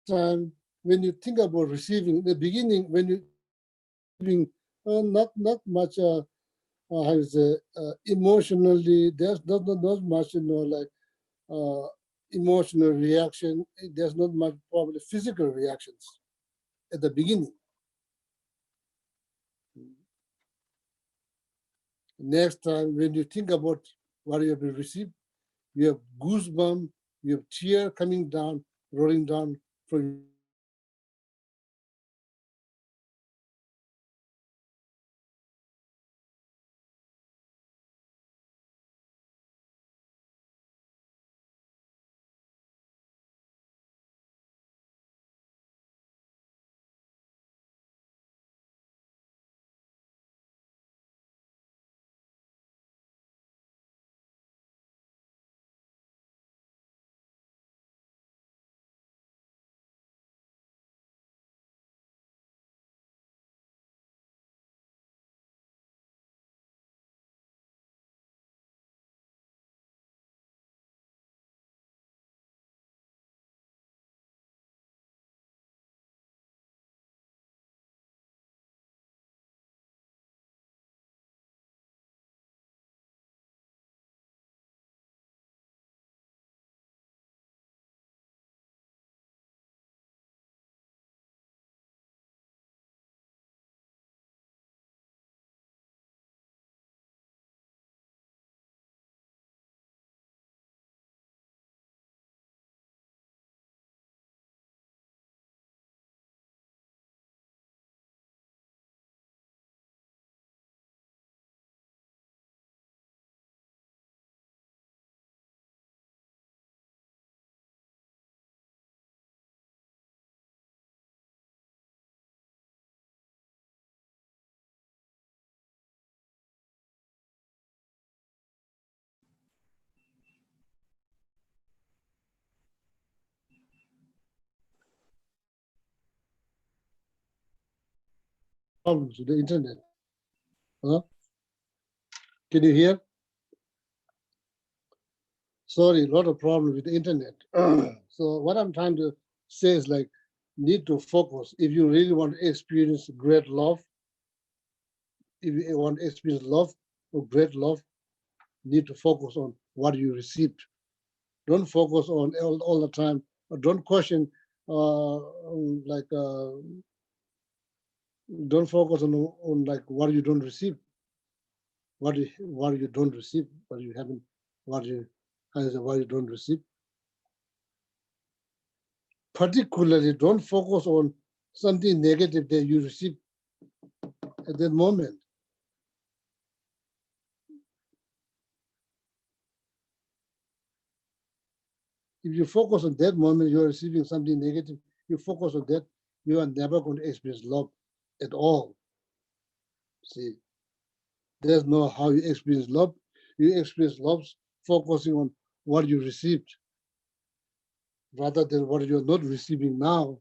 Time when you think about receiving, in the beginning, when you receiving, not much, how to say, emotionally, there's not much, emotional reaction. There's not much probably physical reactions at the beginning. Next time, when you think about what you have received, you have goosebumps, you have tear coming down, rolling down from problems with the internet. Huh? Can you hear? Sorry, a lot of problems with the internet. So what I'm trying to say is like, need to focus. If you really want to experience great love, if you want to experience love or great love, need to focus on what you received. Don't focus on all the time. Don't question, don't focus on like what you don't receive, what you don't receive, what you haven't, what you don't receive. Particularly, don't focus on something negative that you receive at that moment. If you focus on that moment, you're receiving something negative, you focus on that, you are never going to experience love at all. See, there's no how you experience love. You experience love focusing on what you received rather than what you're not receiving now.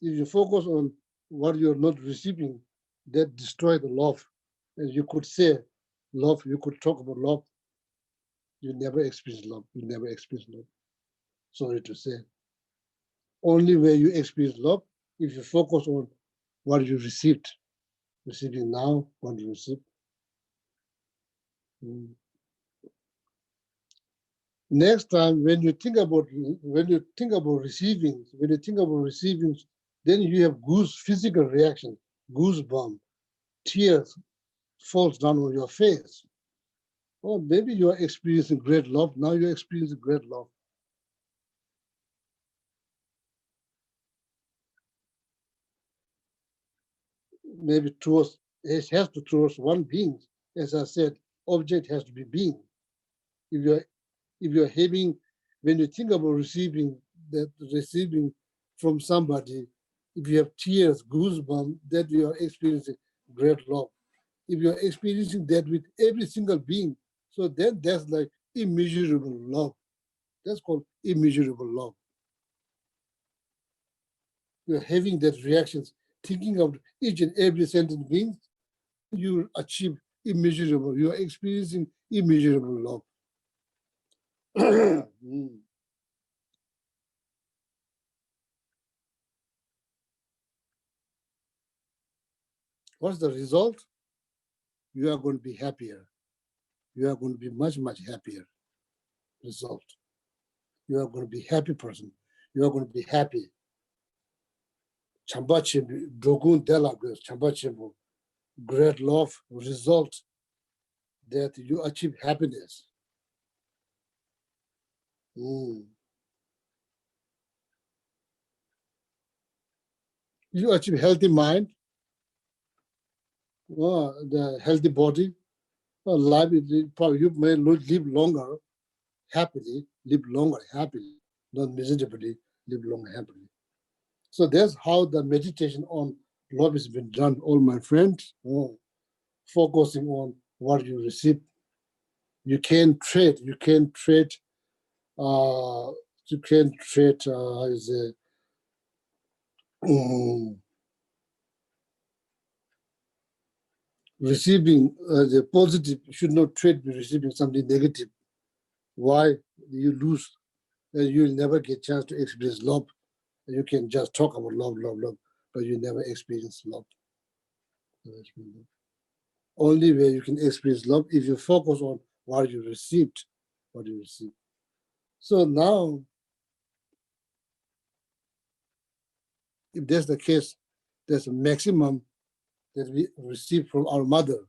If you focus on what you're not receiving, that destroys the love. And you could say love, you could talk about love. You never experience love. You never experience love. Sorry to say. Only way you experience love if you focus on what you received. Receiving now, what you receive. Next time, when you think about receiving, then you have physical reaction, goosebump, tears falls down on your face. Oh, maybe you are experiencing great love. Now you're experiencing great love. Maybe towards, it has to towards one being. As I said, object has to be being. If you're having, when you think about receiving from somebody, if you have tears, goosebumps, that you are experiencing great love. If you're experiencing that with every single being, so then that's like immeasurable love. That's called immeasurable love. You're having that reactions, thinking of each and every sentient being, you achieve immeasurable. You are experiencing immeasurable love. What's the result? You are going to be happier. You are going to be much, much happier. Result. You are going to be happy person. You are going to be happy. Chambachimbu, Dogun Delagos, Chambachimbu, great love result that you achieve happiness. You achieve healthy mind, the healthy body, life. You may live longer happily, not miserably, live longer happily. So that's how the meditation on love has been done, all my friends. Focusing on what you receive. You can trade. Receiving the positive. You should not trade with receiving something negative. Why? You lose. You'll never get chance to experience love. You can just talk about love, but you never experience love. Only way you can experience love if you focus on what you received. So now, if that's the case, there's a maximum that we receive from our mother.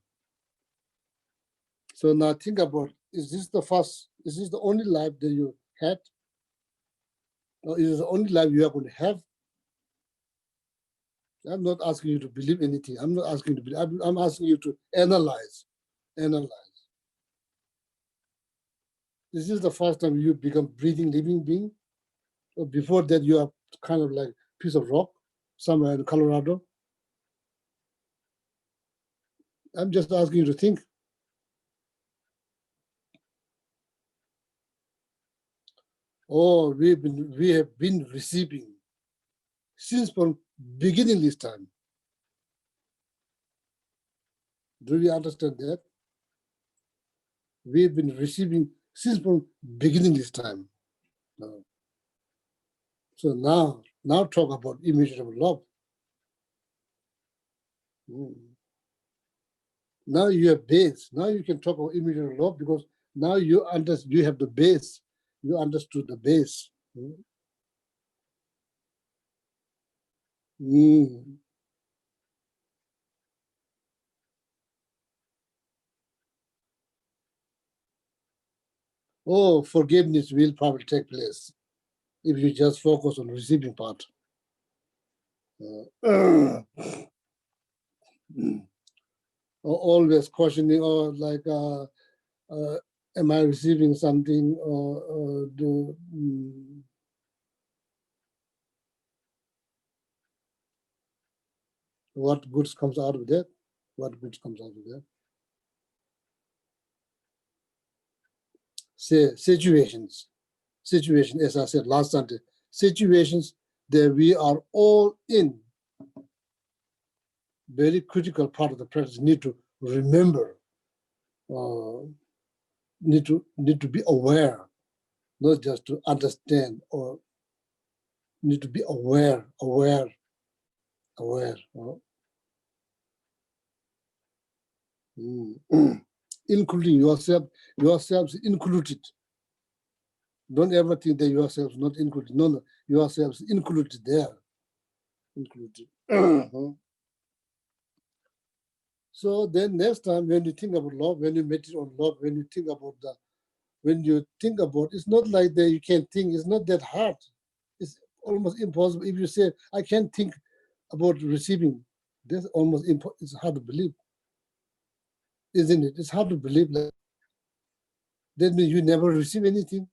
So now think about, is this the only life that you had? Or is it the only life you are going to have? I'm not asking you to believe anything. I'm not asking you to believe. I'm asking you to analyze. This is the first time you become breathing, living being. Or before that, you are kind of like a piece of rock somewhere in Colorado. I'm just asking you to think. Oh, we have been receiving. since from beginningless time. Do you understand that? We've been receiving since from beginningless time. So now talk about immeasurable love. Now you have base. Now you can talk about immeasurable love because now you have the base. You understood the base. Oh, forgiveness will probably take place if you just focus on receiving part. Always questioning, or like, am I receiving something, or what goods comes out of that? What goods comes out of that? Say situations, as I said last Sunday, situations that we are all in. Very critical part of the practice. Need to remember, need to be aware, not just to understand, or need to be aware. Including yourselves included. Don't ever think that yourselves not included. No, yourselves included there. Included. So then next time when you think about love, when you meditate on love, when you think about, it's not like that you can't think, it's not that hard. It's almost impossible. If you say, I can't think about receiving, that's almost impossible. It's hard to believe. Isn't it? It's hard to believe that. That means you never receive anything.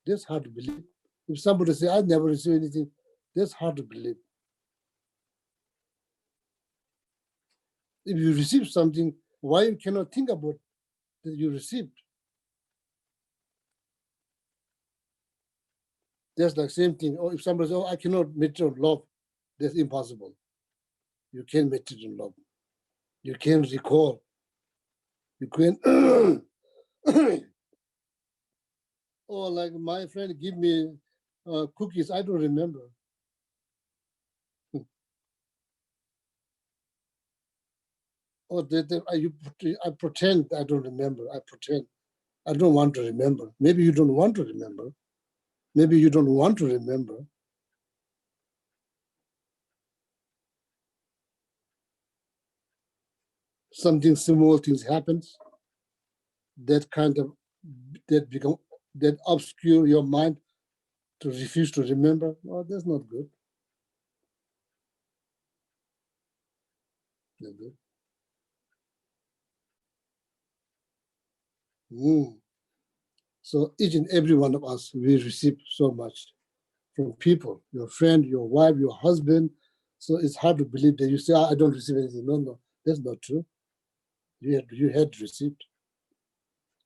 That's hard to believe. If somebody say, I never receive anything, that's hard to believe. If you receive something, why you cannot think about that you received? That's like same thing. Or if somebody says, oh, I cannot meditate on love, that's impossible. You can meditate on love. You can recall. You can. Or like my friend give me cookies, I don't remember. Or I pretend I don't remember. I pretend. I don't want to remember. Maybe you don't want to remember. Maybe you don't want to remember. Something small things happens that obscure your mind to refuse to remember. Oh, that's not good. Not good. So each and every one of us, we receive so much from people, your friend, your wife, your husband. So it's hard to believe that you say, I don't receive anything. No, that's not true. You had received.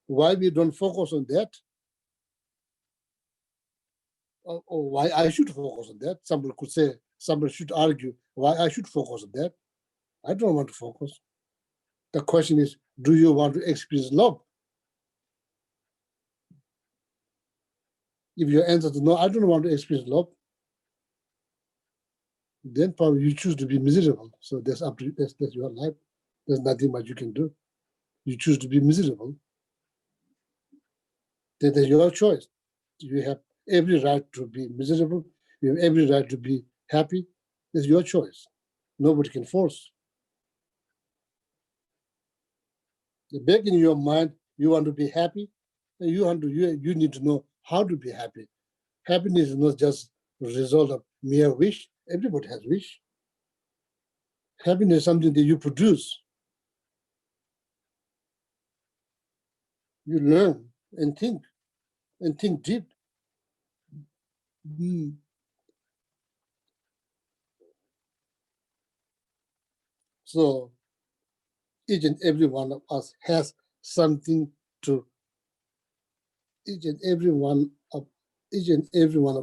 Why we don't focus on that? Or why I should focus on that? Somebody could say, somebody should argue why I should focus on that. I don't want to focus. The question is, do you want to experience love? If your answer is no, I don't want to experience love, then probably you choose to be miserable. So that's up to you. That's your life. There's nothing much you can do. You choose to be miserable. That is your choice. You have every right to be miserable. You have every right to be happy. It's your choice. Nobody can force. Back in your mind, you want to be happy, and you need to know how to be happy. Happiness is not just a result of mere wish. Everybody has wish. Happiness is something that you produce. You learn and think deep. So each and every one of us has something to. Each and every one of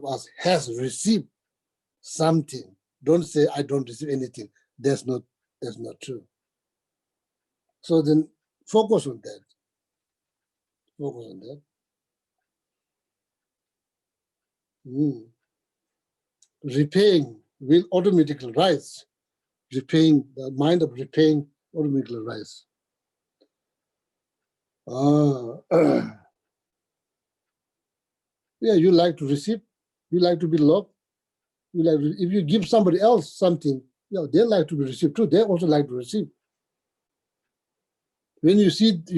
us has received something Don't say I don't receive anything. That's not true. So then focus on that. Focus on that. Repaying will automatically rise. Repaying, the mind of repaying automatically rise. Yeah, you like to receive, you like to be loved. You like if you give somebody else something, they like to be received too. They also like to receive. When you see that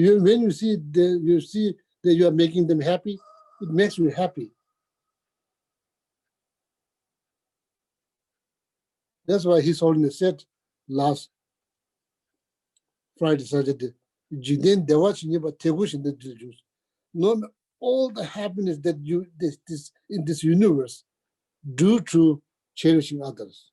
you are making them happy, it makes you happy. That's why His Holiness said last Friday, Saturday, no, all the happiness that you in this universe due to cherishing others.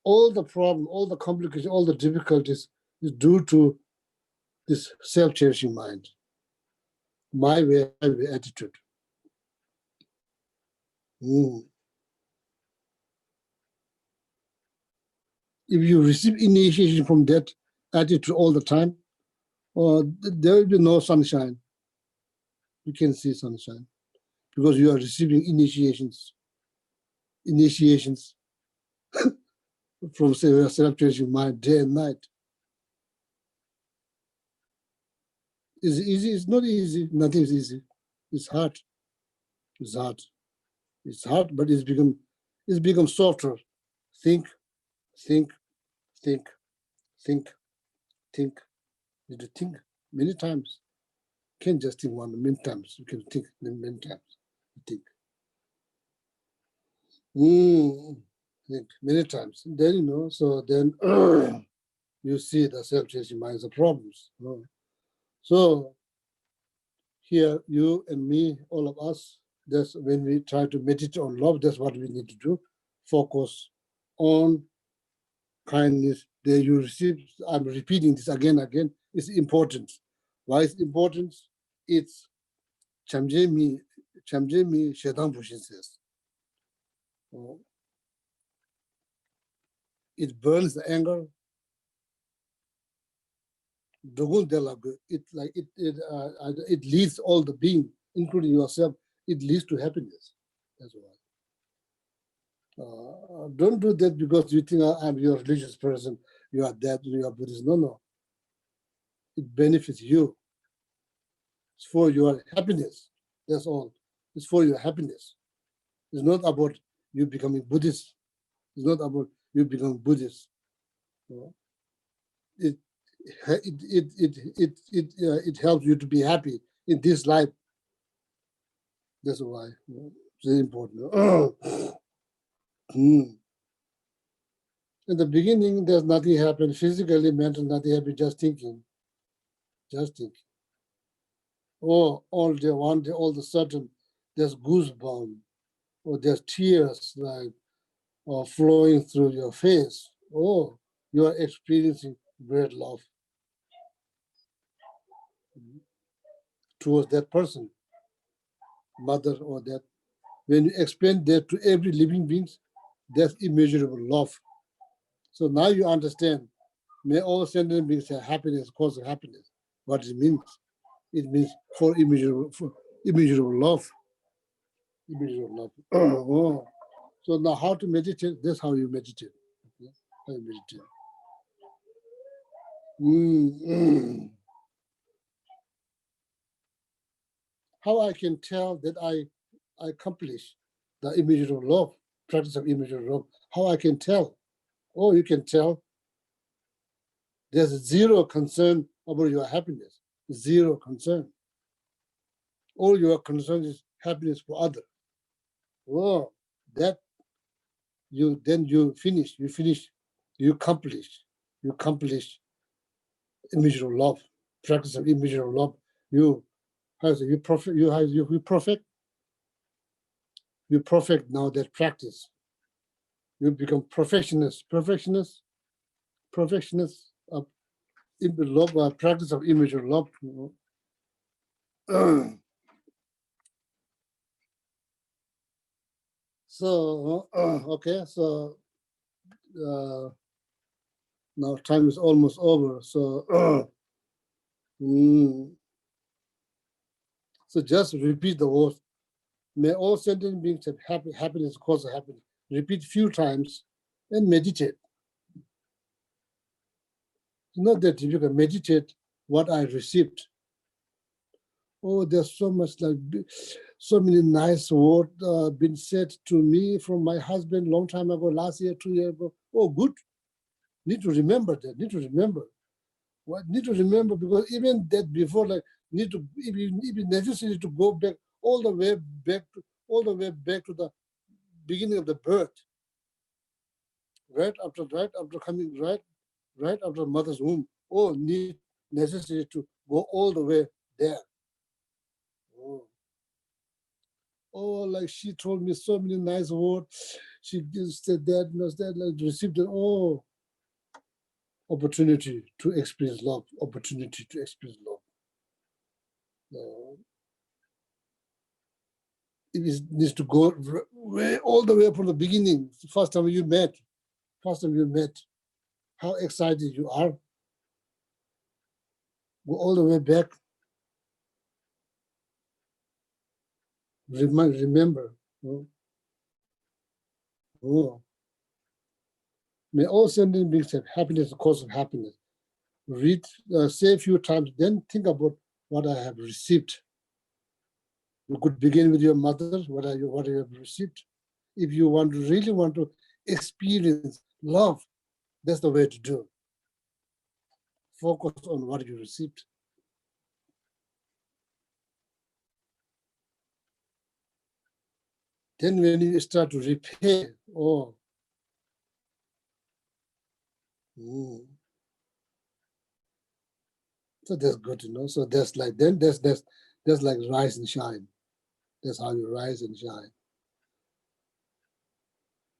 All the problem, all the complications, all the difficulties is due to this self-cherishing mind. My way, highway attitude. If you receive initiation from that attitude all the time, there will be no sunshine. You can see sunshine because you are receiving initiations from self-cherishing mind day and night. Is it easy? It's not easy. Nothing is easy. It's hard. It's hard. It's hard, but it's become softer. Think. You need to think many times. You can't just think many times. You can think many times. Think many times. Then so then you see the self-chasing minds of problems. So here, you and me, all of us, that's when we try to meditate on love, that's what we need to do. Focus on kindness that you receive. I'm repeating this again and again. It's important. Why is it important? It's Chamjemi Shetan Pushin says. It burns the anger. It leads all the being, including yourself. It leads to happiness. That's why. Don't do that because you think I'm your religious person. You are that. You are Buddhist. No. It benefits you. It's for your happiness. That's all. It's for your happiness. It's not about you becoming Buddhist. It's not about you becoming Buddhist. It helps you to be happy in this life. That's why it's very important. In the beginning, there's nothing happened physically, mentally, nothing happened. Just thinking. Oh, all of a sudden, there's goosebumps, or there's tears flowing through your face. Oh, you are experiencing great love towards that person, mother or that. When you explain that to every living being, that's immeasurable love. So now you understand. May all sentient beings have happiness, cause of happiness. What it means? It means for immeasurable love. Immeasurable love. Oh. So now how to meditate? That's how you meditate. Okay? How you meditate. How I can tell that I accomplish the immeasurable love, practice of immeasurable love? How I can tell? Oh, you can tell. There's zero concern about your happiness. Zero concern. All your concern is happiness for others. Oh, that you finish. You accomplish immeasurable love, practice of immeasurable love. You perfect now that practice. You become perfectionist of love, practice of immeasurable love. So, okay, so now time is almost over. So, so just repeat the words. May all sentient beings have happiness, cause of happiness. Repeat few times and meditate. Not that you can meditate what I received. Oh, there's so much so many nice words been said to me from my husband long time ago, last year, 2 years ago. Oh, good. Need to remember that. Need to remember. What need to remember, because even that before, like need to even necessary to go back all the way back to the beginning of the birth. Right after coming right after mother's womb. Oh, need necessary to go all the way there. Oh, like she told me so many nice words. She just said that, like received it. Oh, opportunity to experience love. Opportunity to experience love. It needs to go all the way from the beginning. First time you met. How excited you are. Go all the way back. Remember. Oh. May all sentient beings have happiness, the cause of happiness. Read, say a few times, then think about what I have received. You could begin with your mother, what you have received. If you really want to experience love, that's the way to do. Focus on what you received. Then when you start to repay, so that's good, So that's like that's like rise and shine. That's how you rise and shine.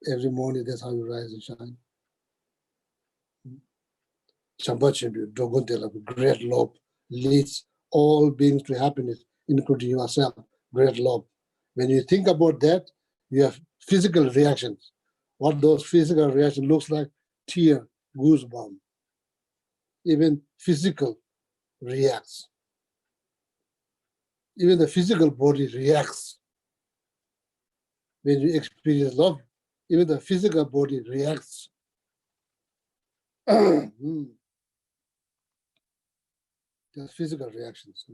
Every morning, that's how you rise and shine. Great love leads all beings to happiness, including yourself. Great love. When you think about that, you have physical reactions. What those physical reactions looks like: tear, goosebump. Even physical reacts. Even the physical body reacts. When you experience love, even the physical body reacts. Just physical reactions.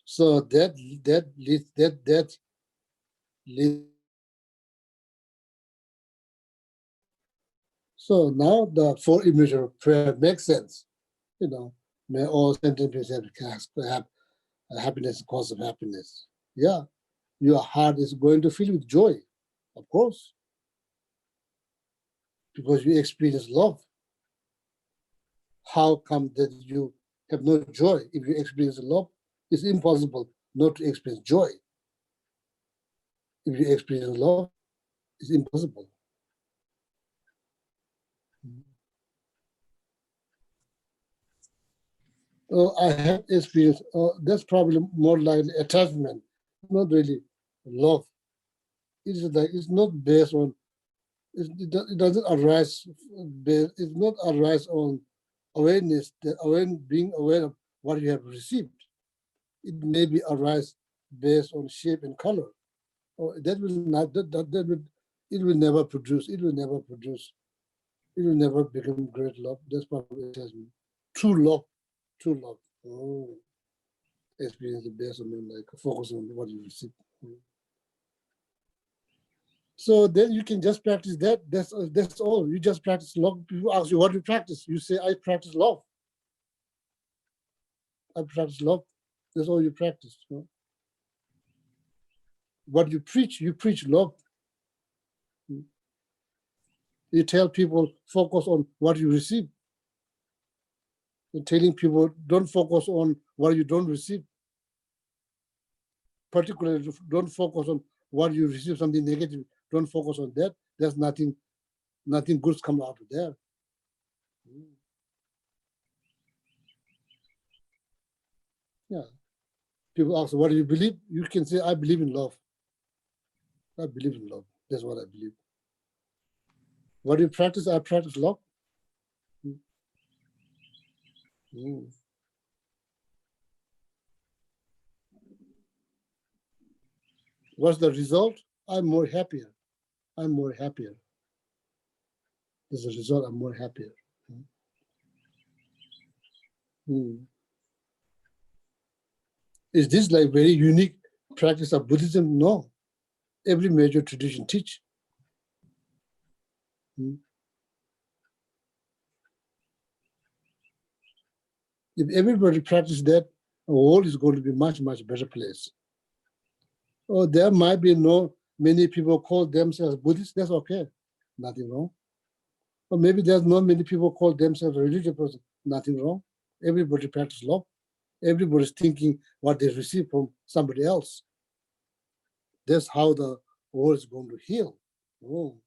So that leads. So now the four immeasurable prayer makes sense. May all sentient beings have happiness, cause of happiness. Yeah, your heart is going to fill with joy, of course, because you experience love. How come that you have no joy if you experience love? It's impossible not to experience joy. If you experience love, it's impossible. I have experienced, that's probably more like attachment, not really love. It's not based on, it doesn't arise, it's not arise on awareness, being aware of what you have received. It may be arise based on shape and color. That will not, it will never produce, it will never become great love. That's probably attachment. True love. Oh, experience based on like focus on what you receive. So then you can just practice that. That's all. You just practice love. People ask you what you practice. You say, I practice love. I practice love. That's all you practice. What you preach love. You tell people focus on what you receive. You're telling people don't focus on what you don't receive. Particularly don't focus on what you receive, something negative. Don't focus on that. There's nothing good's come out of there. Yeah. People ask, what do you believe? You can say, I believe in love. I believe in love. That's what I believe. What do you practice? I practice love. Mm. What's the result? I'm more happier. I'm more happier. As a result, I'm more happier. Mm. Is this like very unique practice of Buddhism? No. Every major tradition teach. Mm. If everybody practice that, the world is going to be much, much better place. Oh, there might be many people call themselves Buddhists. That's okay. Nothing wrong. Or maybe there's not many people call themselves a religious person. Nothing wrong. Everybody practice love. Everybody's thinking what they receive from somebody else. That's how the world is going to heal. Oh.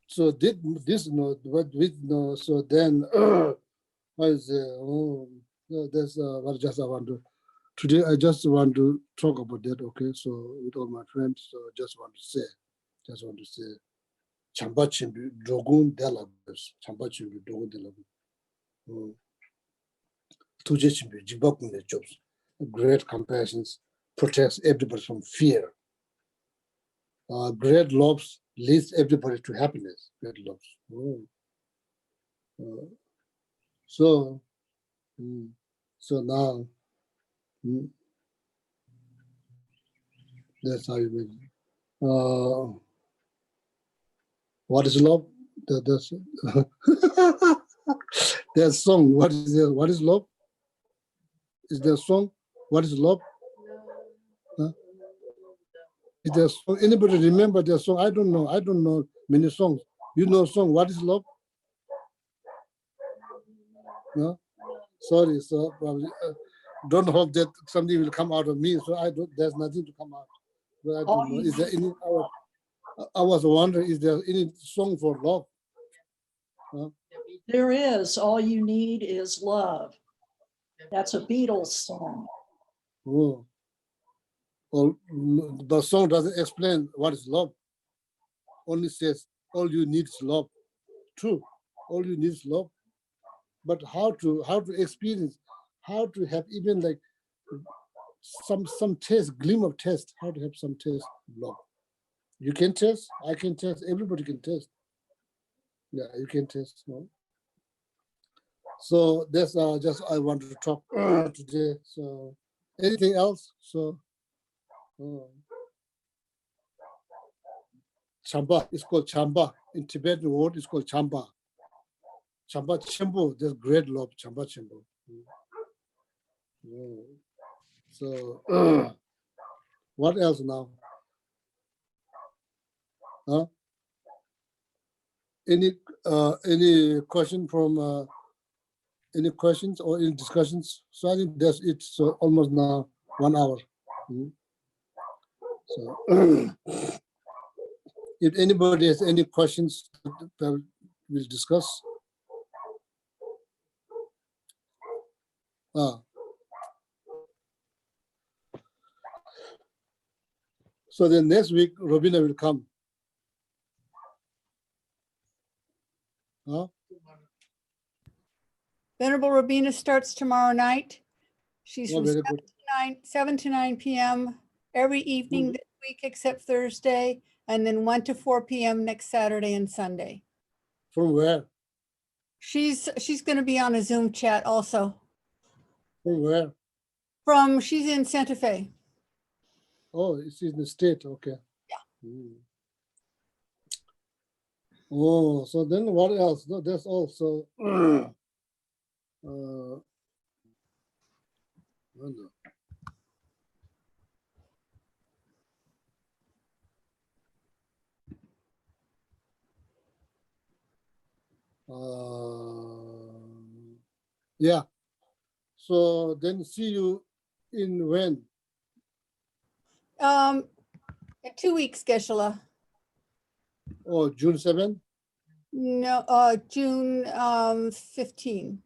So this what we know. So then, what is that's what just I want to. Today I just want to talk about that. Okay, so with all my friends, so just want to say, Chamba chimbi drogun delabes, Chamba chimbi drogun delabes. Tuje chimbi jibakun the jobs. Great compassion protects everybody from fear. Great love leads everybody to happiness. Great love. So now that's how you make it. What is love? That's that song. What is there? What is love? Is there a song? What is love? Huh? Is there a song? Anybody remember their song? I don't know. I don't know many songs. You know a song? What is love? No. Sorry. So probably, don't hope that something will come out of me. So I don't. There's nothing to come out. But I don't know. Is there any? I was wondering, is there any song for love? Huh? There is. All you need is love. That's a Beatles song. Oh. Well, the song doesn't explain what is love. Only says all you need is love. True. All you need is love. But how to experience, how to have even like some taste, glimmer of taste, how to have some taste of love. You can taste, I can taste, everybody can taste. Yeah, you can taste. No? So that's just I wanted to talk today. So anything else? So Chamba, it's called Chamba. In Tibetan word, it's called Chamba. Chamba Chimbo, there's great love, Chamba Chimbo. So what else now? Huh? Any question from any questions or any discussions? So I think that's it. So almost now 1 hour. So if anybody has any questions that we'll discuss. So then next week, Robina will come. Huh? Venerable Rabina starts tomorrow night. She's Oh, from very 7 to 9 p.m. every evening this week except Thursday, and then 1 to 4 p.m. next Saturday and Sunday. From where? She's going to be on a Zoom chat also. From where? She's in Santa Fe. Oh, it's in the state. Okay. Yeah. Oh, so then what else? No, that's all. So yeah. So then see you in when? In 2 weeks, Geshe-la. Oh, June 7? No, June 15,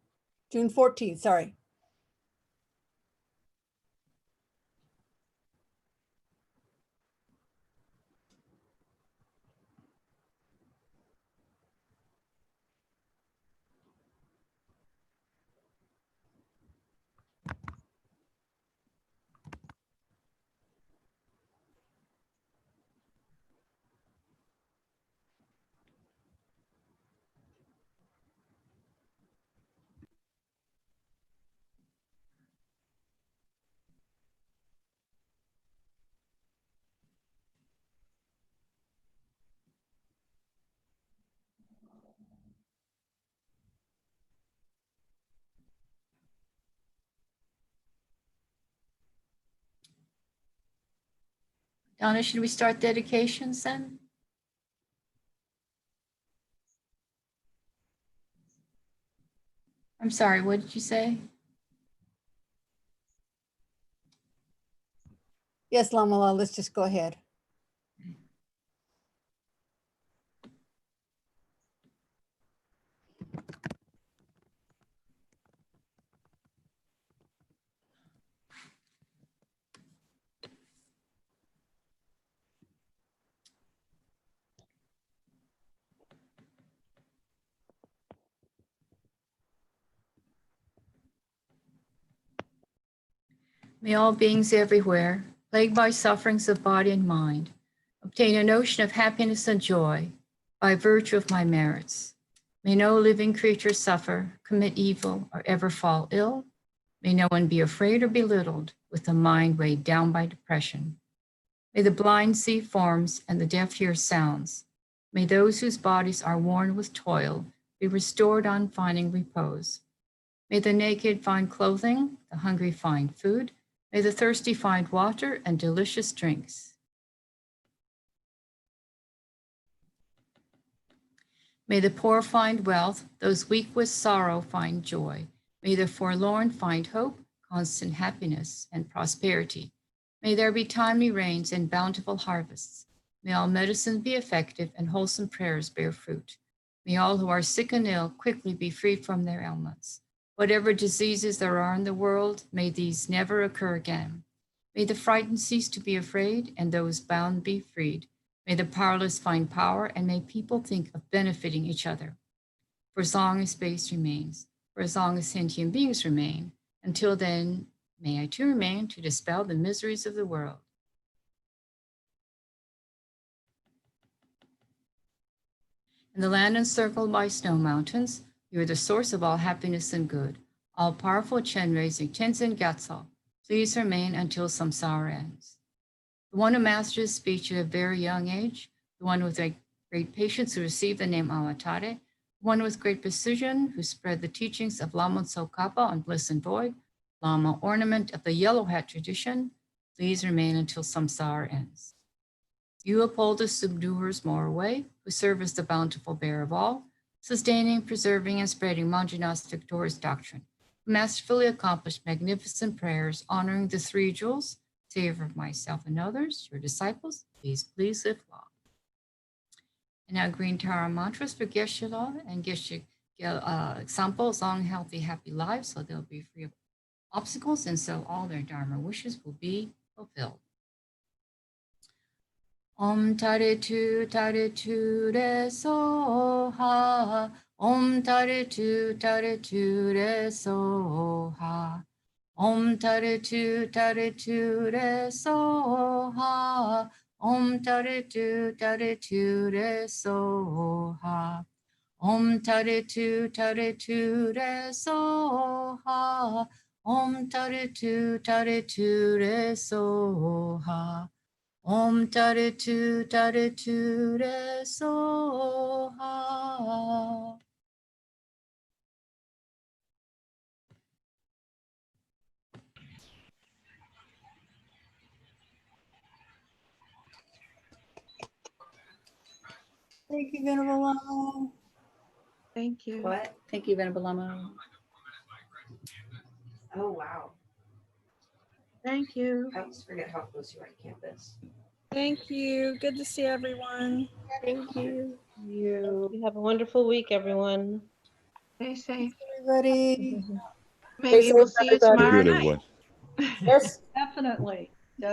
June 14, sorry. Donna, should we start dedications then? I'm sorry, what did you say? Yes, Lamala, let's just go ahead. May all beings everywhere, plagued by sufferings of body and mind, obtain a notion of happiness and joy by virtue of my merits. May no living creature suffer, commit evil, or ever fall ill. May no one be afraid or belittled with a mind weighed down by depression. May the blind see forms and the deaf hear sounds. May those whose bodies are worn with toil be restored on finding repose. May the naked find clothing, the hungry find food. May the thirsty find water and delicious drinks. May the poor find wealth, those weak with sorrow find joy. May the forlorn find hope, constant happiness, and prosperity. May there be timely rains and bountiful harvests. May all medicines be effective and wholesome prayers bear fruit. May all who are sick and ill quickly be freed from their ailments. Whatever diseases there are in the world, may these never occur again. May the frightened cease to be afraid and those bound be freed. May the powerless find power and may people think of benefiting each other. For as long as space remains, for as long as sentient beings remain, until then, may I too remain to dispel the miseries of the world. In the land encircled by snow mountains, you are the source of all happiness and good. All powerful Chen raising Tenzin Gyatso, please remain until samsara ends. The one who mastered his speech at a very young age, the one with a great patience who received the name Amatare, the one with great precision who spread the teachings of Lama Tsongkhapa on bliss and void, Lama ornament of the yellow hat tradition, please remain until samsara ends. You uphold the subduers more way, who serve as the bountiful bearer of all, sustaining, preserving, and spreading Manjunath's victorious doctrine, who masterfully accomplished magnificent prayers, honoring the three jewels, savor of myself and others, your disciples, please live long. And now green Torah Mantras for Geshe-la and Geshe examples, long, healthy, happy lives, so they'll be free of obstacles, and so all their Dharma wishes will be fulfilled. Om Tare Tu Re Soha. Om Tare Tu Re Soha. Om Tare Tu Re Soha. Om Tare Tu Re Soha. Om Tare Tu Re Soha. Om Tare Tu Re Soha. Om Tare Tu Re Soha. Thank you, Venerable Lama. Thank you. What? Thank you, Venerable Lama. Oh, wow. Thank you. I always forget how close you are to campus. Thank you. Good to see everyone. Thank you. You have a wonderful week, everyone. Stay safe. Everybody. Maybe we'll see you Be tomorrow good, night. everyone. Yes. Definitely.